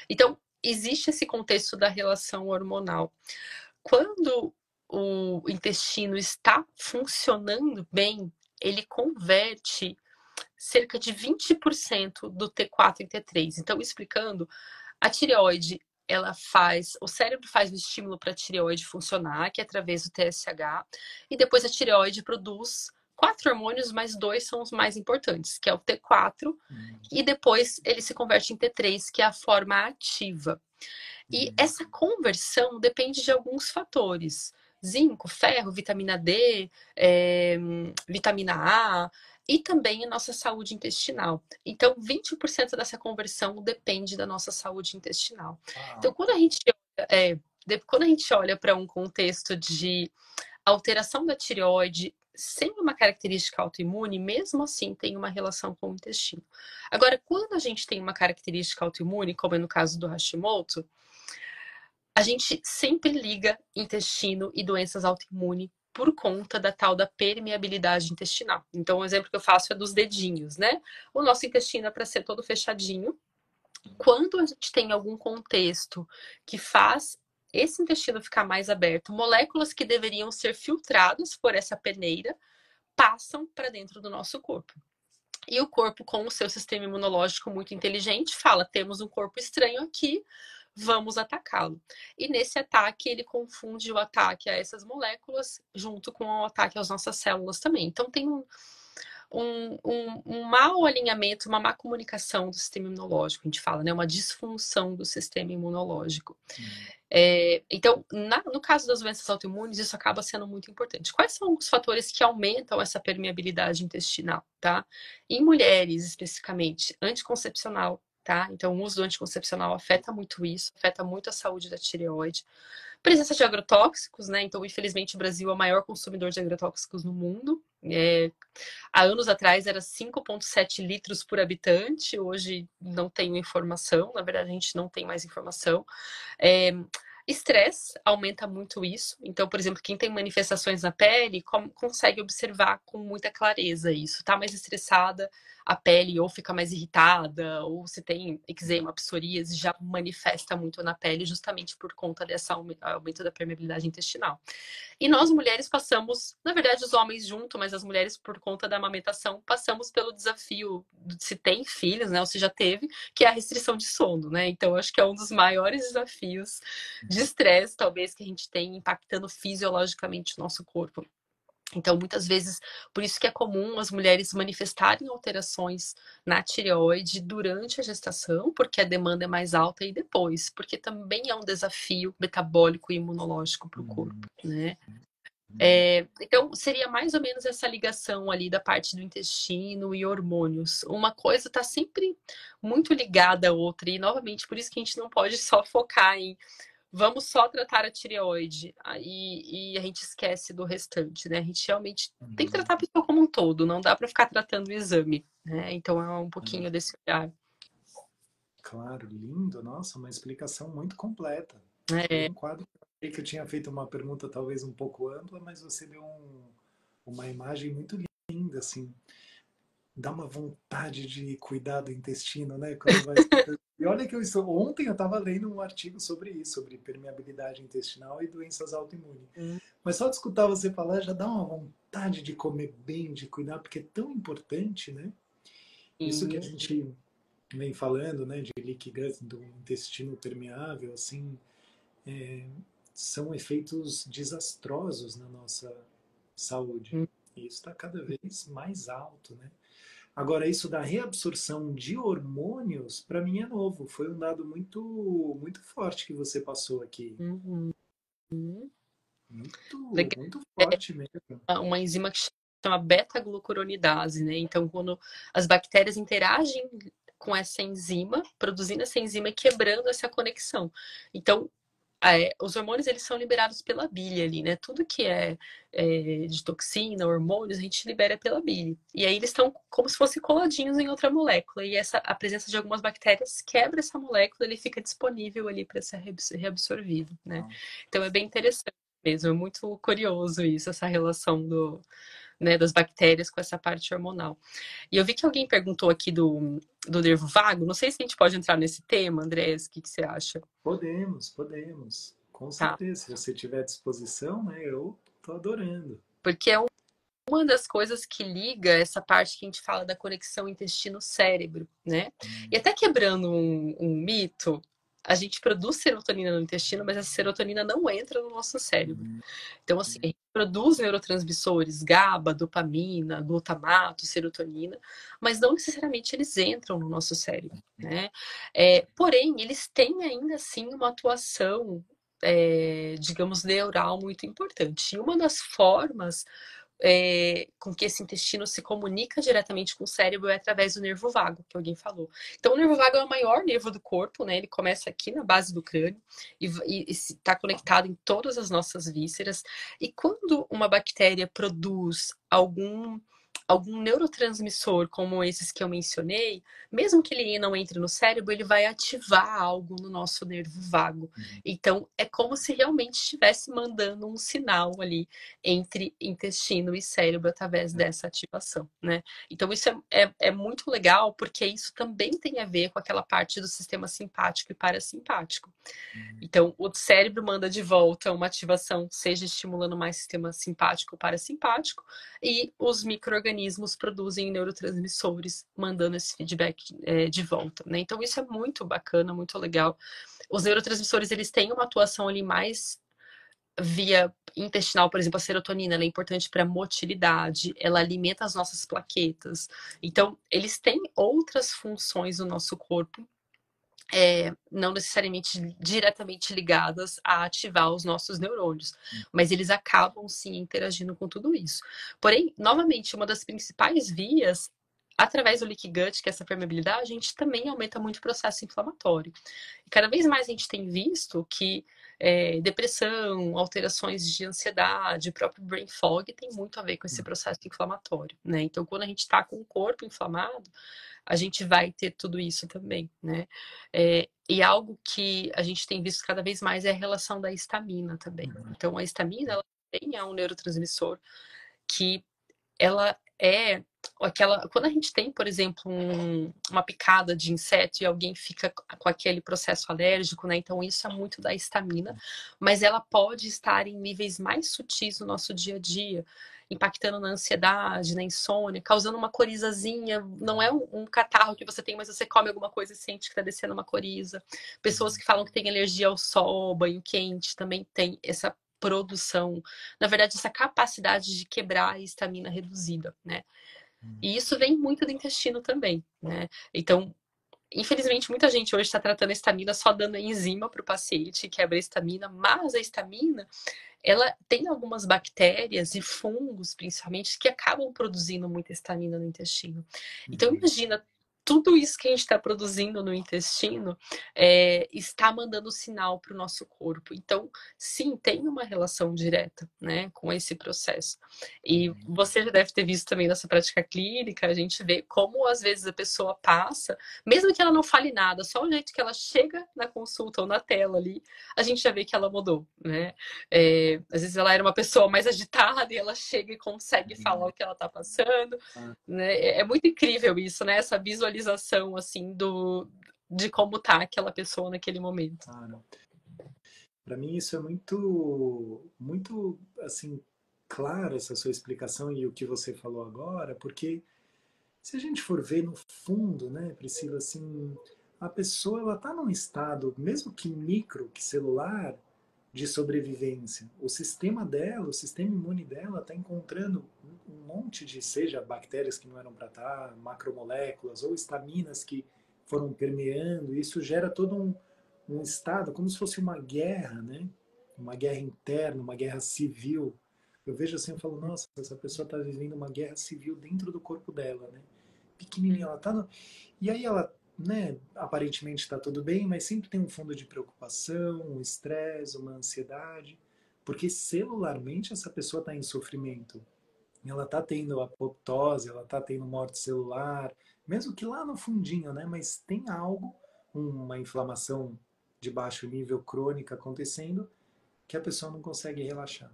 Então, existe esse contexto da relação hormonal. Quando o intestino está funcionando bem, ele converte cerca de 20% do T4 em T3. Então, explicando, a tireoide, ela faz, o cérebro faz o estímulo para a tireoide funcionar, que é através do TSH, e depois a tireoide produz 4 hormônios, mas 2 são os mais importantes, que é o T4, e depois ele se converte em T3, que é a forma ativa. E essa conversão depende de alguns fatores. Zinco, ferro, vitamina D, vitamina A e também a nossa saúde intestinal. Então, 20% dessa conversão depende da nossa saúde intestinal. Então, quando a gente olha para um contexto de alteração da tireoide sem uma característica autoimune, mesmo assim tem uma relação com o intestino. Agora, quando a gente tem uma característica autoimune, como é no caso do Hashimoto, a gente sempre liga intestino e doenças autoimunes por conta da tal da permeabilidade intestinal. Então, o exemplo que eu faço é dos dedinhos, né? O nosso intestino é para ser todo fechadinho. Quando a gente tem algum contexto que faz esse intestino ficar mais aberto, moléculas que deveriam ser filtradas por essa peneira passam para dentro do nosso corpo. E o corpo, com o seu sistema imunológico muito inteligente, fala: temos um corpo estranho aqui, vamos atacá-lo. E nesse ataque, ele confunde o ataque a essas moléculas junto com o ataque às nossas células também. Então, tem um mau alinhamento, uma má comunicação do sistema imunológico, a gente fala, né? Uma disfunção do sistema imunológico. Então, no caso das doenças autoimunes, isso acaba sendo muito importante. Quais são os fatores que aumentam essa permeabilidade intestinal, tá? Em mulheres, especificamente, anticoncepcional, tá? Então, o uso do anticoncepcional afeta muito isso, afeta muito a saúde da tireoide. Presença de agrotóxicos, né? Então, infelizmente, o Brasil é o maior consumidor de agrotóxicos no mundo. Há anos atrás era 5,7 litros por habitante, hoje não tenho informação, na verdade a gente não tem mais informação. Estresse aumenta muito isso. Então, por exemplo, quem tem manifestações na pele consegue observar com muita clareza isso. Tá mais estressada, a pele ou fica mais irritada, ou se tem eczema, psoríase, já manifesta muito na pele justamente por conta desse aumento da permeabilidade intestinal. E nós mulheres passamos, na verdade os homens junto, mas as mulheres por conta da amamentação, passamos pelo desafio de se tem filhos, né, ou se já teve, que é a restrição de sono, né? Então acho que é um dos maiores desafios de estresse, talvez, que a gente tem impactando fisiologicamente o nosso corpo. Então, muitas vezes, por isso que é comum as mulheres manifestarem alterações na tireoide durante a gestação, porque a demanda é mais alta, e depois, porque também é um desafio metabólico e imunológico para o corpo, né? Então, seria mais ou menos essa ligação ali da parte do intestino e hormônios. Uma coisa está sempre muito ligada à outra, e novamente, por isso que a gente não pode só focar em vamos só tratar a tireoide e a gente esquece do restante, né? A gente realmente tem que tratar a pessoa como um todo, não dá para ficar tratando o exame, né? Então é um pouquinho desse olhar. Claro, lindo, nossa, uma explicação muito completa. É, Bem quadro. que eu tinha feito uma pergunta talvez um pouco ampla, mas você deu uma imagem muito linda, assim. Dá uma vontade de cuidar do intestino, né? Quando vai escutando. E olha que ontem eu estava lendo um artigo sobre isso, sobre permeabilidade intestinal e doenças autoimunes. Hum, Mas só de escutar você falar já dá uma vontade de comer bem, de cuidar, porque é tão importante, né? Isso que a sim. gente vem falando, né, de leaky gut, do intestino permeável, assim, são efeitos desastrosos na nossa saúde. Hum. E isso está cada vez mais alto, né? Agora, isso da reabsorção de hormônios, para mim é novo. Foi um dado muito forte que você passou aqui. Uhum. Uhum. Muito, Legal. muito É forte mesmo. uma enzima que chama beta-glucuronidase, né? Então, quando as bactérias interagem com essa enzima, produzindo essa enzima e quebrando essa conexão. Então, os hormônios eles são liberados pela bile ali, né? Tudo que é de toxina, hormônios, a gente libera pela bile. E aí eles estão como se fossem coladinhos em outra molécula. E a presença de algumas bactérias quebra essa molécula, ele fica disponível ali para ser reabsorvido, né? Então é bem interessante mesmo, é muito curioso isso, essa relação né, das bactérias com essa parte hormonal. E eu vi que alguém perguntou aqui do nervo vago. Não sei se a gente pode entrar nesse tema, Andrés. O que você acha? Podemos, podemos. Com Tá. certeza. Se você tiver disposição, né, eu tô adorando. Porque é uma das coisas que liga essa parte que a gente fala da conexão intestino-cérebro, né? E até quebrando um mito, a gente produz serotonina no intestino, mas essa serotonina não entra no nosso cérebro. Então, assim, a gente produz neurotransmissores, GABA, dopamina, glutamato, serotonina, mas não necessariamente eles entram no nosso cérebro, né? Porém, eles têm ainda assim uma atuação, digamos, neural muito importante. E uma das formas com que esse intestino se comunica diretamente com o cérebro é através do nervo vago, que alguém falou. Então, o nervo vago é o maior nervo do corpo, né? Ele começa aqui na base do crânio e está conectado em todas as nossas vísceras. E quando uma bactéria produz algum neurotransmissor, como esses que eu mencionei, mesmo que ele não entre no cérebro, ele vai ativar algo no nosso nervo vago. Então, é como se realmente estivesse mandando um sinal ali entre intestino e cérebro através dessa ativação, né? Então, isso é muito legal, porque isso também tem a ver com aquela parte do sistema simpático e parasimpático. Então, o cérebro manda de volta uma ativação, seja estimulando mais sistema simpático ou parasimpático, e os micro-organismos produzem neurotransmissores, mandando esse feedback de volta, né? Então, isso é muito bacana, muito legal. Os neurotransmissores, eles têm uma atuação ali mais via intestinal, por exemplo, a serotonina, ela é importante para motilidade, ela alimenta as nossas plaquetas. Então, eles têm outras funções no nosso corpo, não necessariamente diretamente ligadas a ativar os nossos neurônios, mas eles acabam sim interagindo com tudo isso. Porém, novamente, uma das principais vias, através do leaky gut, que é essa permeabilidade, a gente também aumenta muito o processo inflamatório. E cada vez mais a gente tem visto que depressão, alterações de ansiedade, o próprio brain fog tem muito a ver com esse processo inflamatório, né? Então, quando a gente está com o corpo inflamado, a gente vai ter tudo isso também, né? E algo que a gente tem visto cada vez mais é a relação da histamina também. Então, a histamina, ela também é um neurotransmissor que ela é aquela. Quando a gente tem, por exemplo, uma picada de inseto e alguém fica com aquele processo alérgico, né? Então, isso é muito da histamina, mas ela pode estar em níveis mais sutis no nosso dia a dia, impactando na ansiedade, na insônia, causando uma corizazinha. Não é um catarro que você tem, mas você come alguma coisa e sente que está descendo uma coriza. Pessoas que falam que têm alergia ao sol, banho quente, também tem essa produção, na verdade, essa capacidade de quebrar a histamina reduzida, né? E isso vem muito do intestino também, né? Então, infelizmente, muita gente hoje está tratando a histamina só dando enzima para o paciente, quebra a histamina, mas a histamina, ela tem algumas bactérias e fungos, principalmente, que acabam produzindo muita histamina no intestino. Então, imagina tudo isso que a gente está produzindo no intestino está mandando sinal para o nosso corpo. Então, sim, tem uma relação direta, né, com esse processo. E você já deve ter visto também nessa prática clínica, a gente vê como às vezes a pessoa passa, mesmo que ela não fale nada, só o jeito que ela chega na consulta ou na tela ali, a gente já vê que ela mudou, né? Às vezes ela era uma pessoa mais agitada e ela chega e consegue falar o que ela está passando. Né? É muito incrível isso, né? Essa visualização assim de como tá aquela pessoa naquele momento. Claro. Para mim isso é muito assim claro essa sua explicação e o que você falou agora, porque se a gente for ver no fundo, né, Priscila, assim, a pessoa ela está num estado, mesmo que micro, que celular, de sobrevivência. O sistema dela, o sistema imune dela está encontrando um monte de, seja bactérias que não eram para estar, macromoléculas ou estaminas que foram permeando. Isso gera todo um estado, como se fosse uma guerra, né? Uma guerra interna, uma guerra civil. Eu vejo assim, eu falo, nossa, essa pessoa está vivendo uma guerra civil dentro do corpo dela, né? Pequenininha, ela tá no... E aí ela, né, aparentemente está tudo bem, mas sempre tem um fundo de preocupação, um estresse, uma ansiedade, porque celularmente essa pessoa está em sofrimento. Ela está tendo apoptose, ela está tendo morte celular, mesmo que lá no fundinho, né? Mas tem algo, uma inflamação de baixo nível crônica acontecendo, que a pessoa não consegue relaxar.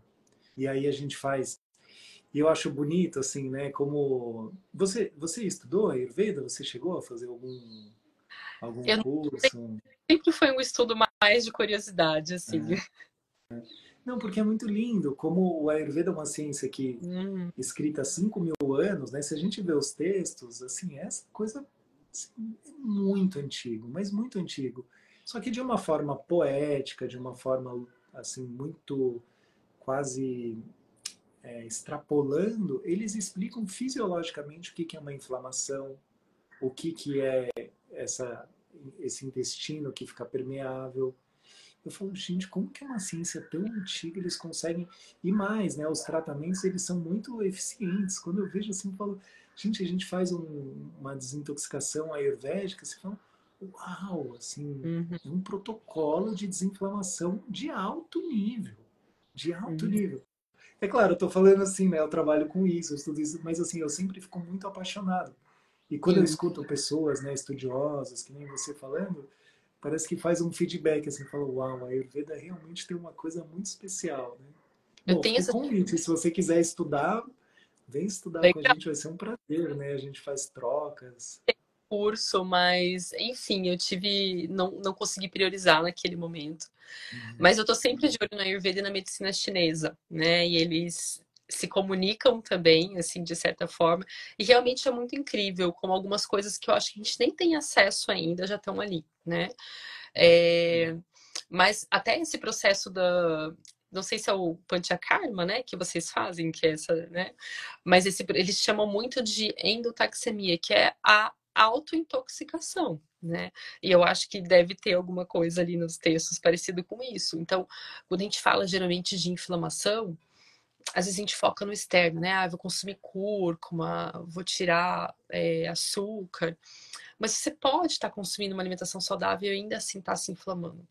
E aí a gente faz. E eu acho bonito, assim, né? Como. Você estudou Ayurveda? Você chegou a fazer algum Eu curso? sempre foi um estudo mais de curiosidade, assim. É. Não, porque é muito lindo. Como o Ayurveda é uma ciência que Hum, escrita há 5.000 anos, né? Se a gente vê os textos, assim, essa coisa assim, é muito antigo, mas muito antigo. Só que de uma forma poética, de uma forma assim muito quase extrapolando, eles explicam fisiologicamente o que é uma inflamação, o que é essa, esse intestino que fica permeável. Eu falo, gente, como que é uma ciência tão antiga eles conseguem e mais, né? Os tratamentos eles são muito eficientes. Quando eu vejo assim, eu falo, gente, a gente faz uma desintoxicação ayurvédica, você fala, uau, assim, uhum, é um protocolo de desinflamação de alto nível, de alto uhum. nível. É claro, eu estou falando assim, né? Eu trabalho com isso, eu estudo isso, mas assim, eu sempre fico muito apaixonado. E quando eu Sim. escuto pessoas, né, estudiosas, que nem você falando, parece que faz um feedback, assim, fala, uau, a Ayurveda realmente tem uma coisa muito especial, né? Eu Bom, tenho fica o essa convite, se você quiser estudar, vem estudar com a legal gente, vai ser um prazer, né? A gente faz trocas. curso, mas enfim, eu tive não consegui priorizar naquele momento. Uhum. Mas eu tô sempre de olho na Ayurveda e na medicina chinesa, né? E eles se comunicam também, assim, de certa forma. E realmente é muito incrível como algumas coisas que eu acho que a gente nem tem acesso ainda já estão ali, né? É, mas até esse processo da. Não sei se é o Panchakarma, né? Que vocês fazem, que é essa, né? Mas eles chamam muito de endotaxemia, que é a autointoxicação, né? E eu acho que deve ter alguma coisa ali nos textos parecido com isso. Então, quando a gente fala geralmente de inflamação, às vezes a gente foca no externo, né? Ah, vou consumir cúrcuma, vou tirar açúcar. Mas você pode estar consumindo uma alimentação saudável e ainda assim estar se inflamando.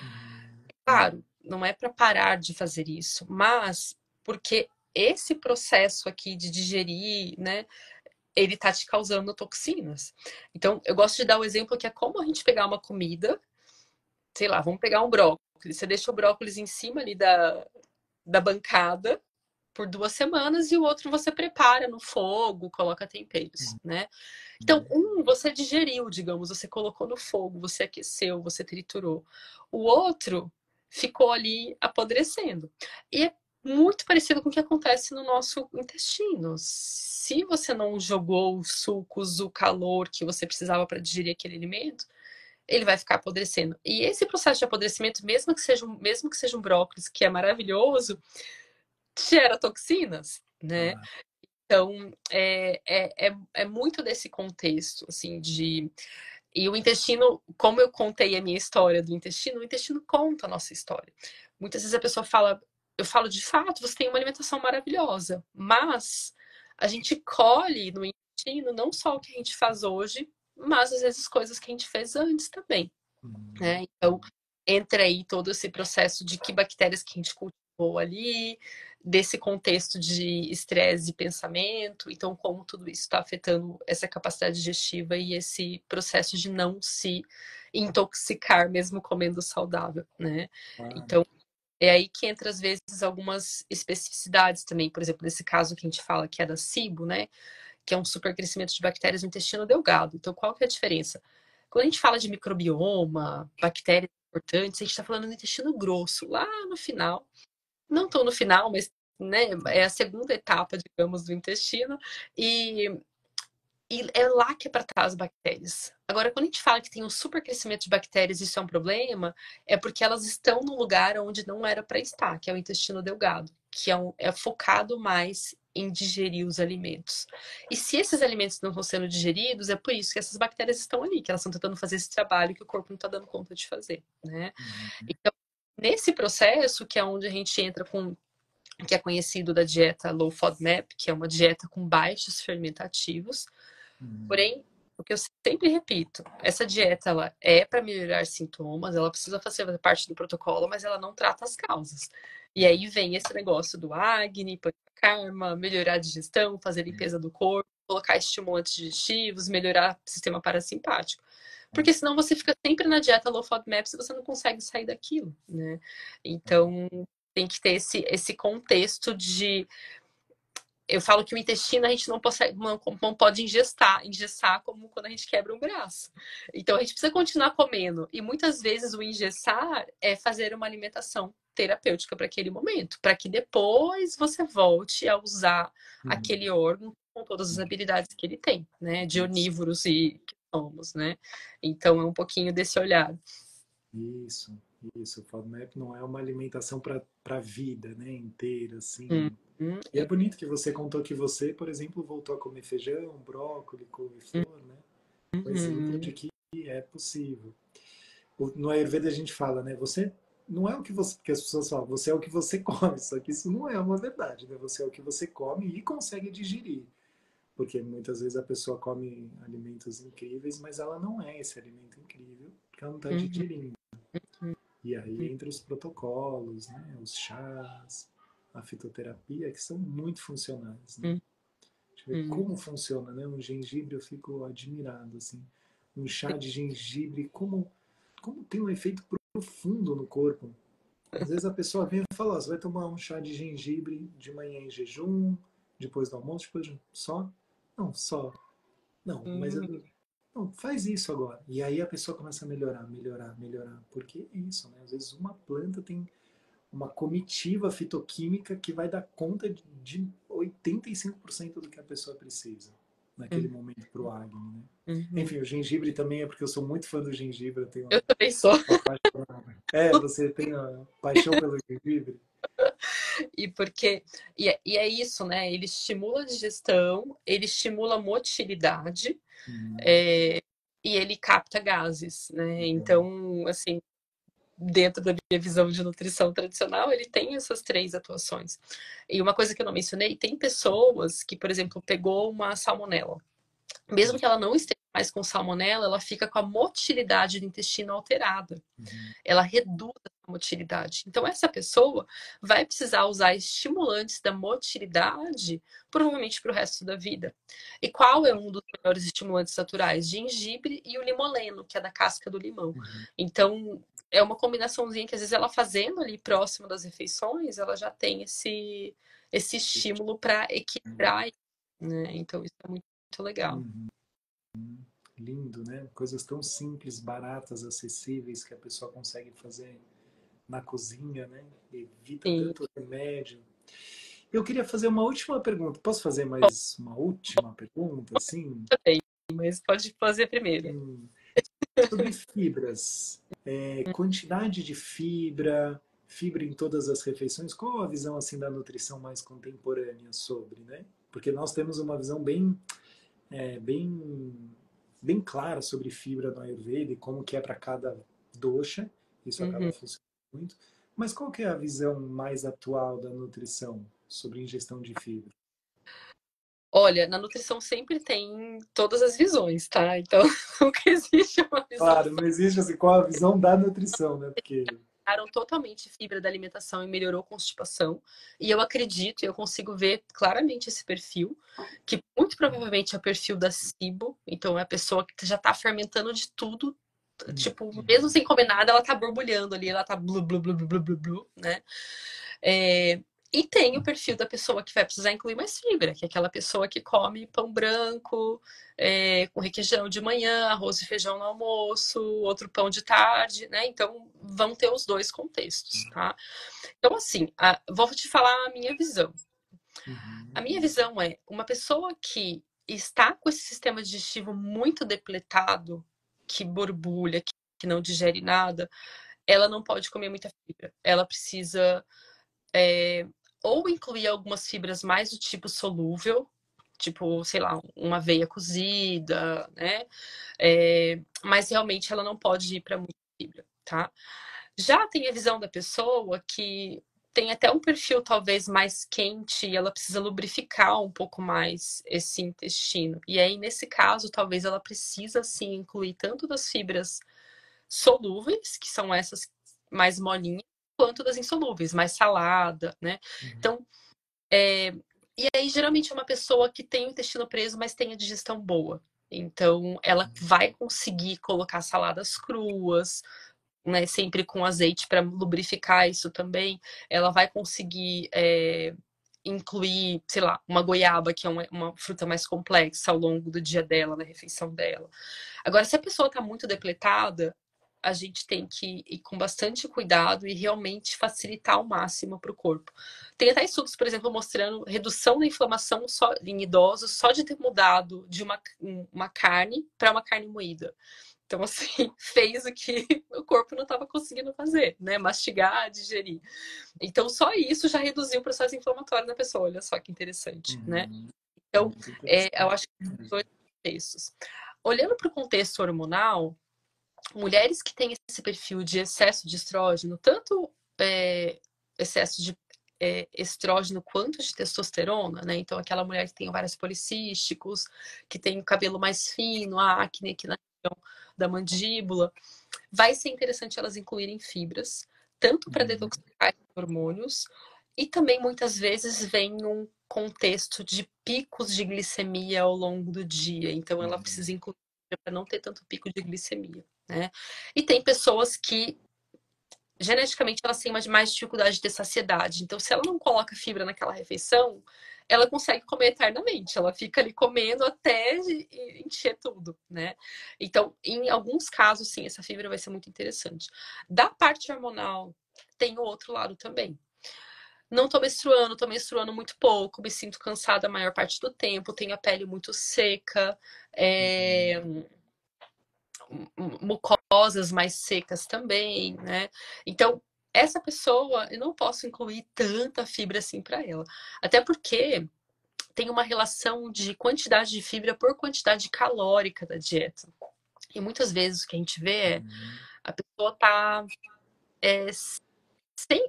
Uhum. Claro, não é para parar de fazer isso, mas porque esse processo aqui de digerir, né, ele tá te causando toxinas. Então, eu gosto de dar o exemplo que é como a gente pegar uma comida, sei lá, vamos pegar um brócolis. Você deixa o brócolis em cima ali da bancada por 2 semanas e o outro você prepara no fogo, coloca temperos, né? Então, você digeriu, digamos, você colocou no fogo, você aqueceu, você triturou. O outro ficou ali apodrecendo. E é muito parecido com o que acontece no nosso intestino. Se você não jogou os sucos, o calor que você precisava para digerir aquele alimento, ele vai ficar apodrecendo. E esse processo de apodrecimento, mesmo que seja um brócolis, que é maravilhoso, gera toxinas, né? Ah, Então, é muito desse contexto, assim, de... E o intestino, como eu contei a minha história do intestino, o intestino conta a nossa história. Muitas vezes a pessoa fala, eu falo de fato, você tem uma alimentação maravilhosa, mas a gente colhe no intestino não só o que a gente faz hoje, mas às vezes coisas que a gente fez antes também, Uhum. né? Então, entra aí todo esse processo de que bactérias que a gente cultivou ali, desse contexto de estresse e pensamento, então como tudo isso está afetando essa capacidade digestiva e esse processo de não se intoxicar mesmo comendo saudável, né? Claro. Então, é aí que entra, às vezes, algumas especificidades também. Por exemplo, nesse caso que a gente fala que é da SIBO, né? Que é um supercrescimento de bactérias no intestino delgado. Então, qual que é a diferença? Quando a gente fala de microbioma, bactérias importantes, a gente está falando do intestino grosso, lá no final. Não tão no final, mas né, é a segunda etapa, digamos, do intestino. E e é lá que é para estar as bactérias. Agora, quando a gente fala que tem um supercrescimento de bactérias, isso é um problema, é porque elas estão no lugar onde não era para estar, que é o intestino delgado, que é focado mais em digerir os alimentos. E se esses alimentos não estão sendo digeridos, é por isso que essas bactérias estão ali, que elas estão tentando fazer esse trabalho que o corpo não está dando conta de fazer, né? Uhum. Então, nesse processo, que é onde a gente entra com que é conhecido da dieta Low FODMAP, que é uma dieta com baixos fermentativos. Uhum. Porém, o que eu sempre repito, essa dieta ela é para melhorar sintomas, ela precisa fazer parte do protocolo, mas ela não trata as causas. E aí vem esse negócio do Agni, Panchakarma, melhorar a digestão, fazer limpeza do corpo, colocar estimulantes digestivos, melhorar o sistema parasimpático. Porque senão você fica sempre na dieta low FODMAP se você não consegue sair daquilo, né? Então, tem que ter esse contexto de eu falo que o intestino a gente não pode engessar como quando a gente quebra um braço. Então a gente precisa continuar comendo. E muitas vezes o engessar é fazer uma alimentação terapêutica para aquele momento, para que depois você volte a usar Uhum. aquele órgão com todas as habilidades que ele tem, né? De Isso, onívoros e que somos, né? Então é um pouquinho desse olhar. isso, isso. O FODMAP não é uma alimentação para a vida, né, inteira, Hum, assim. hum, E é bonito que você contou que você, por exemplo, voltou a comer feijão, brócolis, couve-flor, né? Um exemplo hum, de que é possível. No Ayurveda a gente fala, né? Você não é o que você, que as pessoas falam, você é o que você come, só que isso não é uma verdade, né? Você é o que você come e consegue digerir. Porque muitas vezes a pessoa come alimentos incríveis, mas ela não é esse alimento incrível, porque ela não está hum, digerindo. hum, E aí hum, entre os protocolos, né? Os chás, a fitoterapia, que são muito funcionais, né? hum, Deixa eu ver hum. como funciona, né? Um gengibre eu fico admirado, assim. Um chá de gengibre, como tem um efeito profundo no corpo. Às vezes a pessoa vem e fala, ó, você vai tomar um chá de gengibre de manhã em jejum, depois do almoço, depois de... Só? Não, só. Não, mas Hum. eu... Não, faz isso agora. E aí a pessoa começa a melhorar, melhorar, melhorar. Porque é isso, né? Às vezes uma planta tem uma comitiva fitoquímica que vai dar conta de 85% do que a pessoa precisa naquele Hum, momento para o Agni, né? uhum. Enfim, o gengibre também é porque eu sou muito fã do gengibre, eu tenho Eu também sou. uma paixão. É, você tem a paixão pelo gengibre? E porque e é isso, né? Ele estimula a digestão, ele estimula a motilidade, Hum, é, e ele capta gases, né? bom. Então, assim, dentro da minha visão de nutrição tradicional, ele tem essas três atuações. E uma coisa que eu não mencionei, tem pessoas que, por exemplo, pegou uma salmonela. Mesmo que ela não esteja mais com salmonela, ela fica com a motilidade do intestino alterada. Uhum. Ela reduz a motilidade. Então, essa pessoa vai precisar usar estimulantes da motilidade provavelmente para o resto da vida. E qual é um dos melhores estimulantes naturais? Gengibre e o limoleno, que é da casca do limão. Uhum. Então, é uma combinaçãozinha que às vezes ela fazendo ali próximo das refeições, ela já tem esse estímulo para equilibrar, né? Então, isso é muito legal. Uhum. Lindo, né? Coisas tão simples, baratas, acessíveis que a pessoa consegue fazer na cozinha, né? Evita Sim, tanto remédio. Eu queria fazer uma última pergunta. Posso fazer mais uma última pergunta, assim? também, mas pode fazer primeiro. Hum, sobre fibras. Quantidade de fibra, fibra em todas as refeições. Qual a visão assim da nutrição mais contemporânea sobre, né? Porque nós temos uma visão bem, bem clara sobre fibra no Ayurveda e como que é para cada dosha. Isso acaba Uhum. funcionando muito. Mas qual que é a visão mais atual da nutrição sobre ingestão de fibra? Olha, na nutrição sempre tem todas as visões, tá? Então, nunca existe uma visão Claro, não existe assim, qual a visão da nutrição, né? Porque. tiraram totalmente fibra da alimentação e melhorou a constipação. E eu acredito, e eu consigo ver claramente esse perfil, que muito provavelmente é o perfil da SIBO. Então, é a pessoa que já tá fermentando de tudo. Tipo, mesmo sem comer nada, ela tá borbulhando ali, ela tá blu, blu, blu, blu, blu, blu, blu, né? É, e tem o perfil da pessoa que vai precisar incluir mais fibra, que é aquela pessoa que come pão branco, com requeijão de manhã, arroz e feijão no almoço, outro pão de tarde, né? Então vão ter os dois contextos, tá? Então, assim, vou te falar a minha visão. A Uhum, minha visão é uma pessoa que está com esse sistema digestivo muito depletado, que borbulha, que não digere nada, ela não pode comer muita fibra. Ela precisa ou incluir algumas fibras mais do tipo solúvel, tipo, sei lá, uma aveia cozida, né? Mas realmente ela não pode ir para muita fibra, tá? Já tem a visão da pessoa que tem até um perfil talvez mais quente e ela precisa lubrificar um pouco mais esse intestino. E aí, nesse caso, talvez ela precisa sim incluir tanto das fibras solúveis, que são essas mais molinhas, quanto das insolúveis, mais salada, né? uhum, Então, e aí geralmente é uma pessoa que tem o intestino preso, mas tem a digestão boa. Então, ela vai conseguir colocar saladas cruas, né, sempre com azeite para lubrificar isso também. Ela vai conseguir incluir, sei lá, uma goiaba, que é uma fruta mais complexa ao longo do dia dela, na refeição dela. Agora, se a pessoa está muito depletada, a gente tem que ir com bastante cuidado e realmente facilitar ao máximo para o corpo. Tem até estudos, por exemplo, mostrando redução da inflamação só, em idosos só de ter mudado de uma carne para uma carne moída. Então, assim, fez o que o corpo não estava conseguindo fazer, né? Mastigar, digerir. Então, só isso já reduziu o processo inflamatório da pessoa. Olha só que interessante, né? uhum. Então, Muito eu interessante. acho que são dois contextos. Olhando para o contexto hormonal, mulheres que têm esse perfil de excesso de estrógeno, tanto excesso de estrógeno quanto de testosterona, né? Então, aquela mulher que tem ovários policísticos, que tem o cabelo mais fino, a acne aqui na região da mandíbula, vai ser interessante elas incluírem fibras, tanto para Uhum, detoxificar hormônios, e também muitas vezes vem um contexto de picos de glicemia ao longo do dia, então ela uhum, precisa incluir para não ter tanto pico de glicemia, né? E tem pessoas que geneticamente elas têm mais dificuldade de ter saciedade, então se ela não coloca fibra naquela refeição, ela consegue comer eternamente, ela fica ali comendo até encher tudo, né? Então, em alguns casos, sim, essa fibra vai ser muito interessante. Da parte hormonal, tem o outro lado também. Não tô menstruando muito pouco, me sinto cansada a maior parte do tempo, tenho a pele muito seca, uhum, mucosas mais secas também, né? Então, essa pessoa, eu não posso incluir tanta fibra assim para ela. Até porque tem uma relação de quantidade de fibra por quantidade calórica da dieta. E muitas vezes o que a gente vê é uhum, a pessoa tá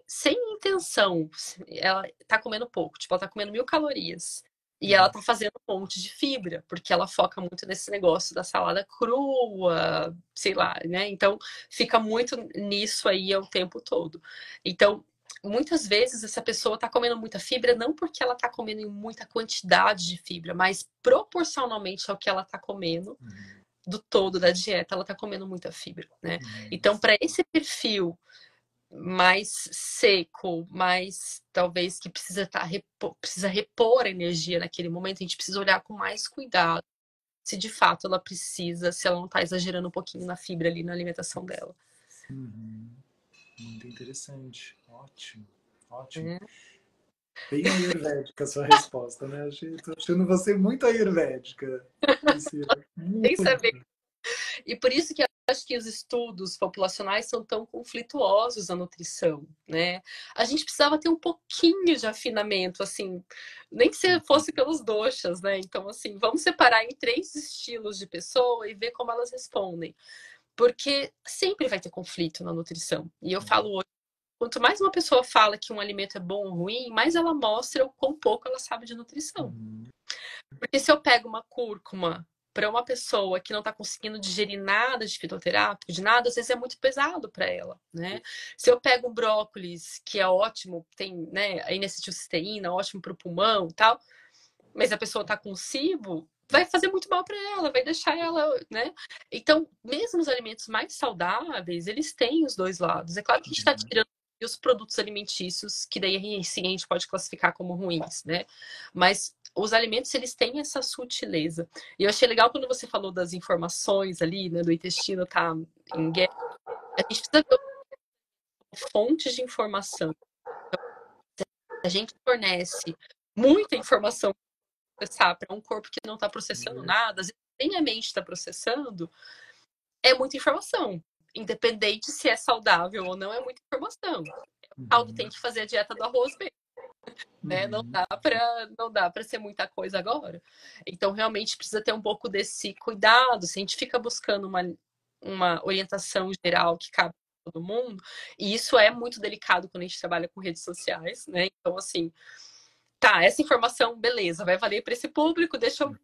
sem intenção. Ela tá comendo pouco, tipo, ela tá comendo 1.000 calorias. E ela uhum, tá fazendo um monte de fibra, porque ela foca muito nesse negócio da salada crua, sei lá, né? Então, fica muito nisso aí o tempo todo. Então, muitas vezes essa pessoa tá comendo muita fibra, não porque ela tá comendo em muita quantidade de fibra, mas proporcionalmente ao que ela tá comendo, uhum, do todo da dieta, ela tá comendo muita fibra, né? uhum. Então, para esse perfil mais seco, mais talvez que precisa repor a energia naquele momento, a gente precisa olhar com mais cuidado se de fato ela precisa, se ela não está exagerando um pouquinho na fibra ali na alimentação dela. Uhum. Muito interessante. Ótimo, ótimo. Né? Bem ayurvédica a sua resposta, né? Tô achando você muito ayurvédica, Priscila. Sem Muito. saber. E por isso que eu acho que os estudos populacionais são tão conflituosos na nutrição, né? A gente precisava ter um pouquinho de afinamento, assim, nem que fosse pelos doshas, né? Então, assim, vamos separar em 3 estilos de pessoa e ver como elas respondem. Porque sempre vai ter conflito na nutrição. E eu falo hoje, quanto mais uma pessoa fala que um alimento é bom ou ruim, mais ela mostra o quão pouco ela sabe de nutrição. Uhum. Porque se eu pego uma cúrcuma para uma pessoa que não está conseguindo digerir nada de fitoterápico, de nada, às vezes é muito pesado para ela, né? Se eu pego um brócolis, que é ótimo, tem, né, a N-acetilcisteína, ótimo para o pulmão e tal, mas a pessoa está com cibo, vai fazer muito mal para ela, vai deixar ela, né? Então, mesmo os alimentos mais saudáveis, eles têm os dois lados. É claro que a gente está tirando os produtos alimentícios, que daí sim a gente pode classificar como ruins, né? Mas os alimentos, eles têm essa sutileza. E eu achei legal quando você falou das informações ali, né, do intestino tá em guerra. A gente precisa ter fontes de informação. A gente fornece muita informação para processar para um corpo que não está processando nada, às vezes nem a mente está processando, é muita informação. Independente se é saudável ou não, é muita informação. O caldo tem que fazer a dieta do arroz mesmo. Né? Não dá para ser muita coisa agora. Então, realmente precisa ter um pouco desse cuidado. Se a gente fica buscando uma orientação geral que cabe a todo mundo, e isso é muito delicado quando a gente trabalha com redes sociais, né? Então, assim, tá, essa informação, beleza, vai valer para esse público, deixa eu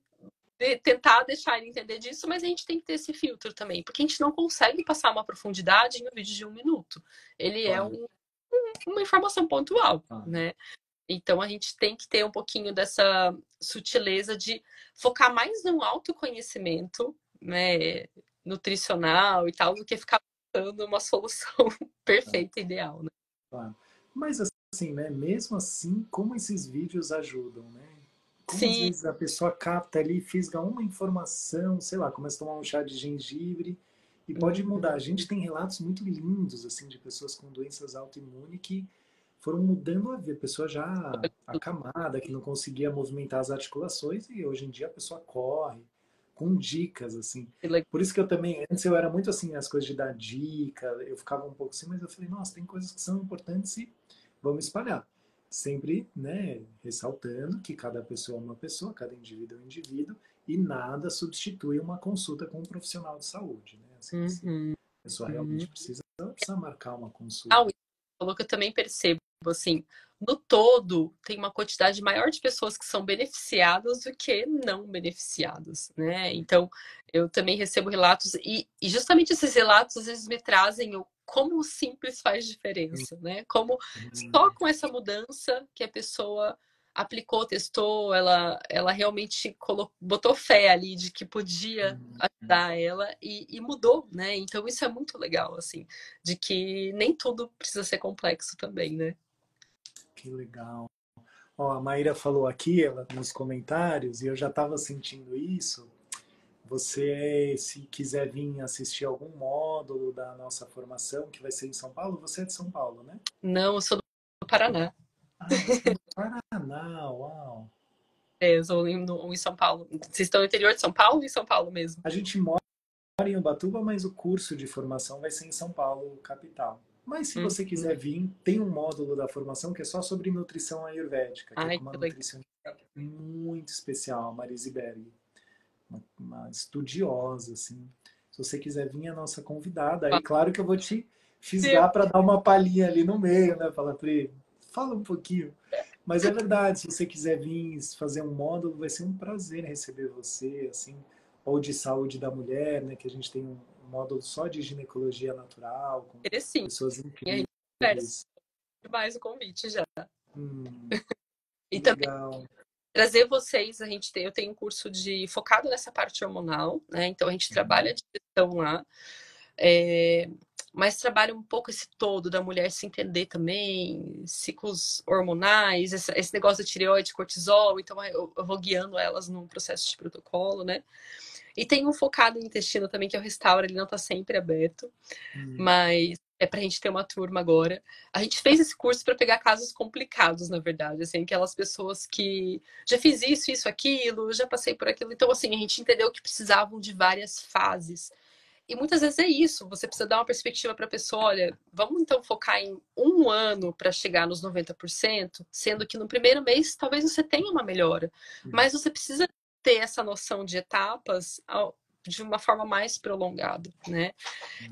tentar deixar ele entender disso, mas a gente tem que ter esse filtro também, porque a gente não consegue passar uma profundidade em um vídeo de 1 minuto. Ele é uma informação pontual, né? Então a gente tem que ter um pouquinho dessa sutileza de focar mais no autoconhecimento, né, nutricional e tal, do que ficar buscando uma solução perfeita, ideal, né? Claro. Mas assim, né? Mesmo assim, como esses vídeos ajudam, né? Como às Sim, vezes a pessoa capta ali, fisga uma informação, sei lá, começa a tomar um chá de gengibre e pode mudar. A gente tem relatos muito lindos, assim, de pessoas com doenças autoimunes que foram mudando a vida. A pessoa já acamada, que não conseguia movimentar as articulações e hoje em dia a pessoa corre com dicas, assim. Por isso que eu também, antes eu era muito assim, as coisas de dar dica, eu ficava um pouco assim, mas eu falei, nossa, tem coisas que são importantes e vamos espalhar. Sempre, né, ressaltando que cada pessoa é uma pessoa, cada indivíduo é um indivíduo, e nada substitui uma consulta com um profissional de saúde, né? Assim, se uhum. a pessoa realmente precisa, ela precisa marcar uma Ah, consulta. o falou que eu também percebo, assim, no todo, tem uma quantidade maior de pessoas que são beneficiadas do que não beneficiadas, né? Então, eu também recebo relatos, e justamente esses relatos às vezes me trazem como o simples faz diferença, né? Como só com essa mudança que a pessoa aplicou, testou, ela realmente botou fé ali de que podia ajudar ela e mudou, né? Então isso é muito legal, assim, de que nem tudo precisa ser complexo também, né? Que legal. Ó, a Maíra falou aqui, ela, nos comentários, e eu já estava sentindo isso. Você, se quiser vir assistir algum módulo da nossa formação, que vai ser em São Paulo, você é de São Paulo, né? Não, eu sou do Paraná. Ah, você é do Paraná, uau! É, eu sou em São Paulo. Vocês estão no interior de São Paulo ou em São Paulo mesmo? A gente mora em Ubatuba, mas o curso de formação vai ser em São Paulo, capital. Mas se Hum. você quiser vir, tem um módulo da formação que é só sobre nutrição ayurvédica, que é Ai, com uma que legal. nutricionista muito especial, a Marise Berg, uma estudiosa, assim. Se você quiser vir, é a nossa convidada. Aí, claro que eu vou te fisgar para dar uma palhinha ali no meio, né? Falar, Pri, fala um pouquinho. Mas é verdade, se você quiser vir fazer um módulo, vai ser um prazer receber você, assim, ou de saúde da mulher, né? Que a gente tem um módulo só de ginecologia natural, com Sim. pessoas E a gente conversa incríveis. mais o convite já. Que E também legal. trazer vocês, eu tenho um curso focado nessa parte hormonal, né? Então a gente trabalha a digestão lá, é, mas trabalha um pouco esse todo da mulher se entender também, ciclos hormonais, esse negócio de tireoide, cortisol, então eu vou guiando elas num processo de protocolo, né? E tem um focado no intestino também, que é o Restaura, ele não está sempre aberto, mas é para a gente ter uma turma agora. A gente fez esse curso para pegar casos complicados, na verdade, assim, aquelas pessoas que já fiz isso, aquilo, já passei por aquilo. Então, assim, a gente entendeu que precisavam de várias fases. E muitas vezes é isso, você precisa dar uma perspectiva para a pessoa, olha, vamos então focar em 1 ano para chegar nos 90%, sendo que no primeiro mês talvez você tenha uma melhora, mas você precisa ter essa noção de etapas de uma forma mais prolongada, né?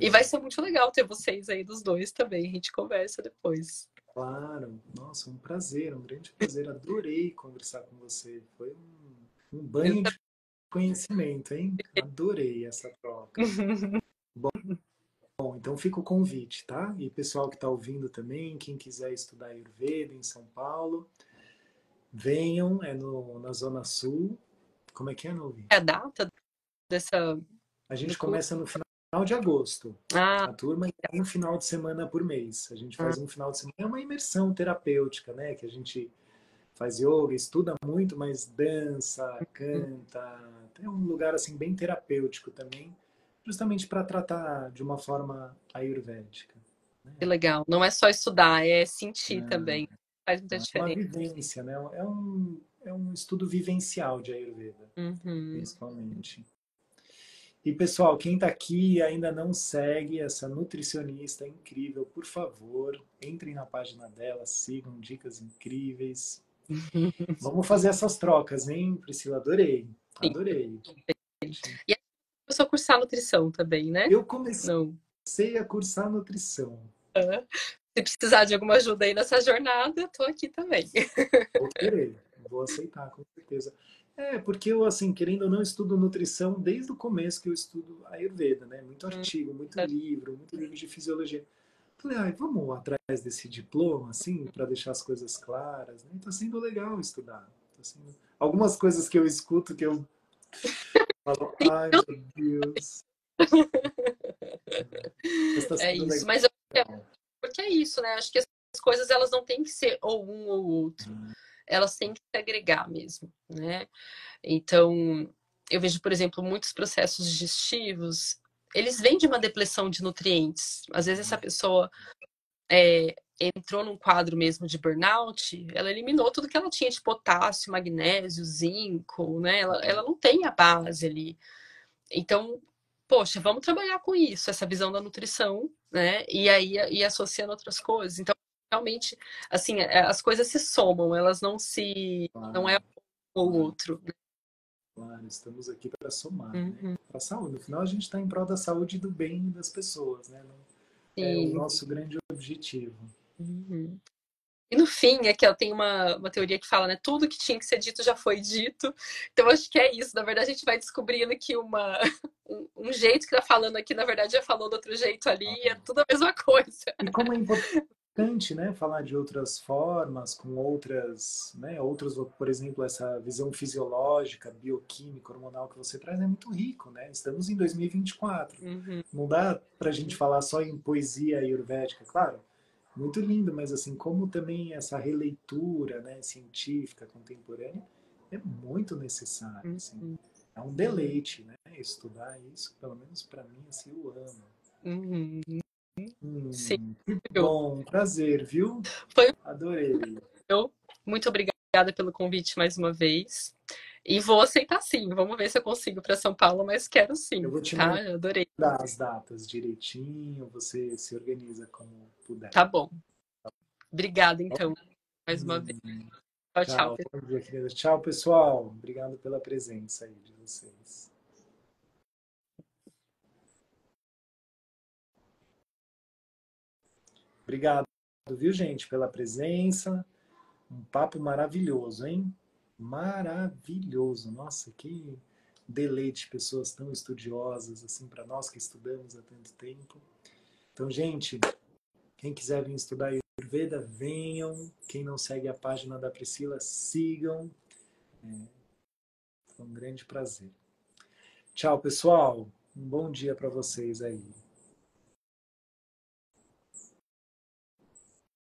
E vai ser muito legal ter vocês aí dos dois também, a gente conversa depois. Claro, nossa, um prazer, um grande prazer. Adorei conversar com você. Foi um Um banho de conhecimento, hein? Adorei essa troca. Bom, então fica o convite, tá? E pessoal que está ouvindo também, quem quiser estudar Ayurveda em São Paulo, venham, é na Zona Sul. Como é que é, Novi? É a data A do gente curso? começa no final de agosto. Ah, A turma tem um final de semana por mês. A gente ah, faz um final de semana. É uma imersão terapêutica, né? Que a gente faz yoga, estuda muito, mas dança, canta. É um lugar assim bem terapêutico também, justamente para tratar de uma forma ayurvédica. Né? que legal. Não é só estudar, é sentir Não, também. Faz muita não, é uma diferença. vivência, né? É um estudo vivencial de Ayurveda, Uhum. principalmente. E pessoal, quem está aqui e ainda não segue essa nutricionista incrível, por favor, entrem na página dela, sigam dicas incríveis. Vamos fazer essas trocas, hein, Priscila? Adorei, Sim. adorei. E aí, começou a cursar nutrição também, né? Eu comecei Não. a cursar nutrição. Se precisar de alguma ajuda aí nessa jornada, estou aqui também. Vou querer, vou aceitar, com certeza. É, porque eu, assim, querendo ou não, estudo nutrição desde o começo que eu estudo Ayurveda, né? Muito artigo, muito livro de fisiologia. Falei, ai, vamos atrás desse diploma, assim, para deixar as coisas claras, né? Tá sendo legal estudar. Tá sendo... Algumas coisas que eu escuto que eu falo, ai, meu Deus. Mas tá É sendo isso. legal. Mas porque é isso, né? Acho que as coisas elas não têm que ser ou um ou outro. Elas têm que se agregar mesmo, né? Então, eu vejo, por exemplo, muitos processos digestivos, eles vêm de uma depressão de nutrientes. Às vezes essa pessoa entrou num quadro mesmo de burnout, ela eliminou tudo que ela tinha de potássio, magnésio, zinco, né? Ela não tem a base ali. Então, poxa, vamos trabalhar com isso, essa visão da nutrição, né? E aí e associando outras coisas. Então, realmente, assim, as coisas se somam, elas não é Claro, um ou claro, outro. claro. Estamos aqui para somar, né? Uhum, Para a saúde. No final, a gente está em prol da saúde e do bem das pessoas, né? É o sim. nosso grande objetivo. Uhum. E no fim, aqui ó, tem uma teoria que fala, né? Tudo que tinha que ser dito já foi dito. Então, acho que é isso. Na verdade, a gente vai descobrindo que um jeito que tá falando aqui, na verdade, já falou do outro jeito ali, e é tudo a mesma coisa. E como é importante, né, falar de outras formas, com outras, né, outros, por exemplo, essa visão fisiológica, bioquímica, hormonal que você traz é muito rico, né? Estamos em 2024. Uhum. Não dá para a gente falar só em poesia ayurvédica, claro, muito lindo, mas assim, como também essa releitura, né, científica, contemporânea, é muito necessária, assim. Uhum. É um deleite, né, estudar isso, pelo menos para mim, assim, eu amo. Uhum. Sim, Que bom, prazer, viu? foi Adorei. eu. Muito obrigada pelo convite mais uma vez. E vou aceitar sim. Vamos ver se eu consigo para São Paulo, mas quero Eu sim, vou te tá? Eu adorei. mandar as datas direitinho, você se organiza como puder. Tá bom. Obrigada, então, mais uma vez. Hum, Tchau, tchau, tchau, bom dia, querida. Tchau, pessoal. Obrigado pela presença aí de vocês. Obrigado, viu, gente, pela presença. Um papo maravilhoso, hein? Maravilhoso. Nossa, que deleite, pessoas tão estudiosas, assim, para nós que estudamos há tanto tempo. Então, gente, quem quiser vir estudar Ayurveda, venham. Quem não segue a página da Priscila, sigam. Foi um grande prazer. Tchau, pessoal. Um bom dia para vocês aí.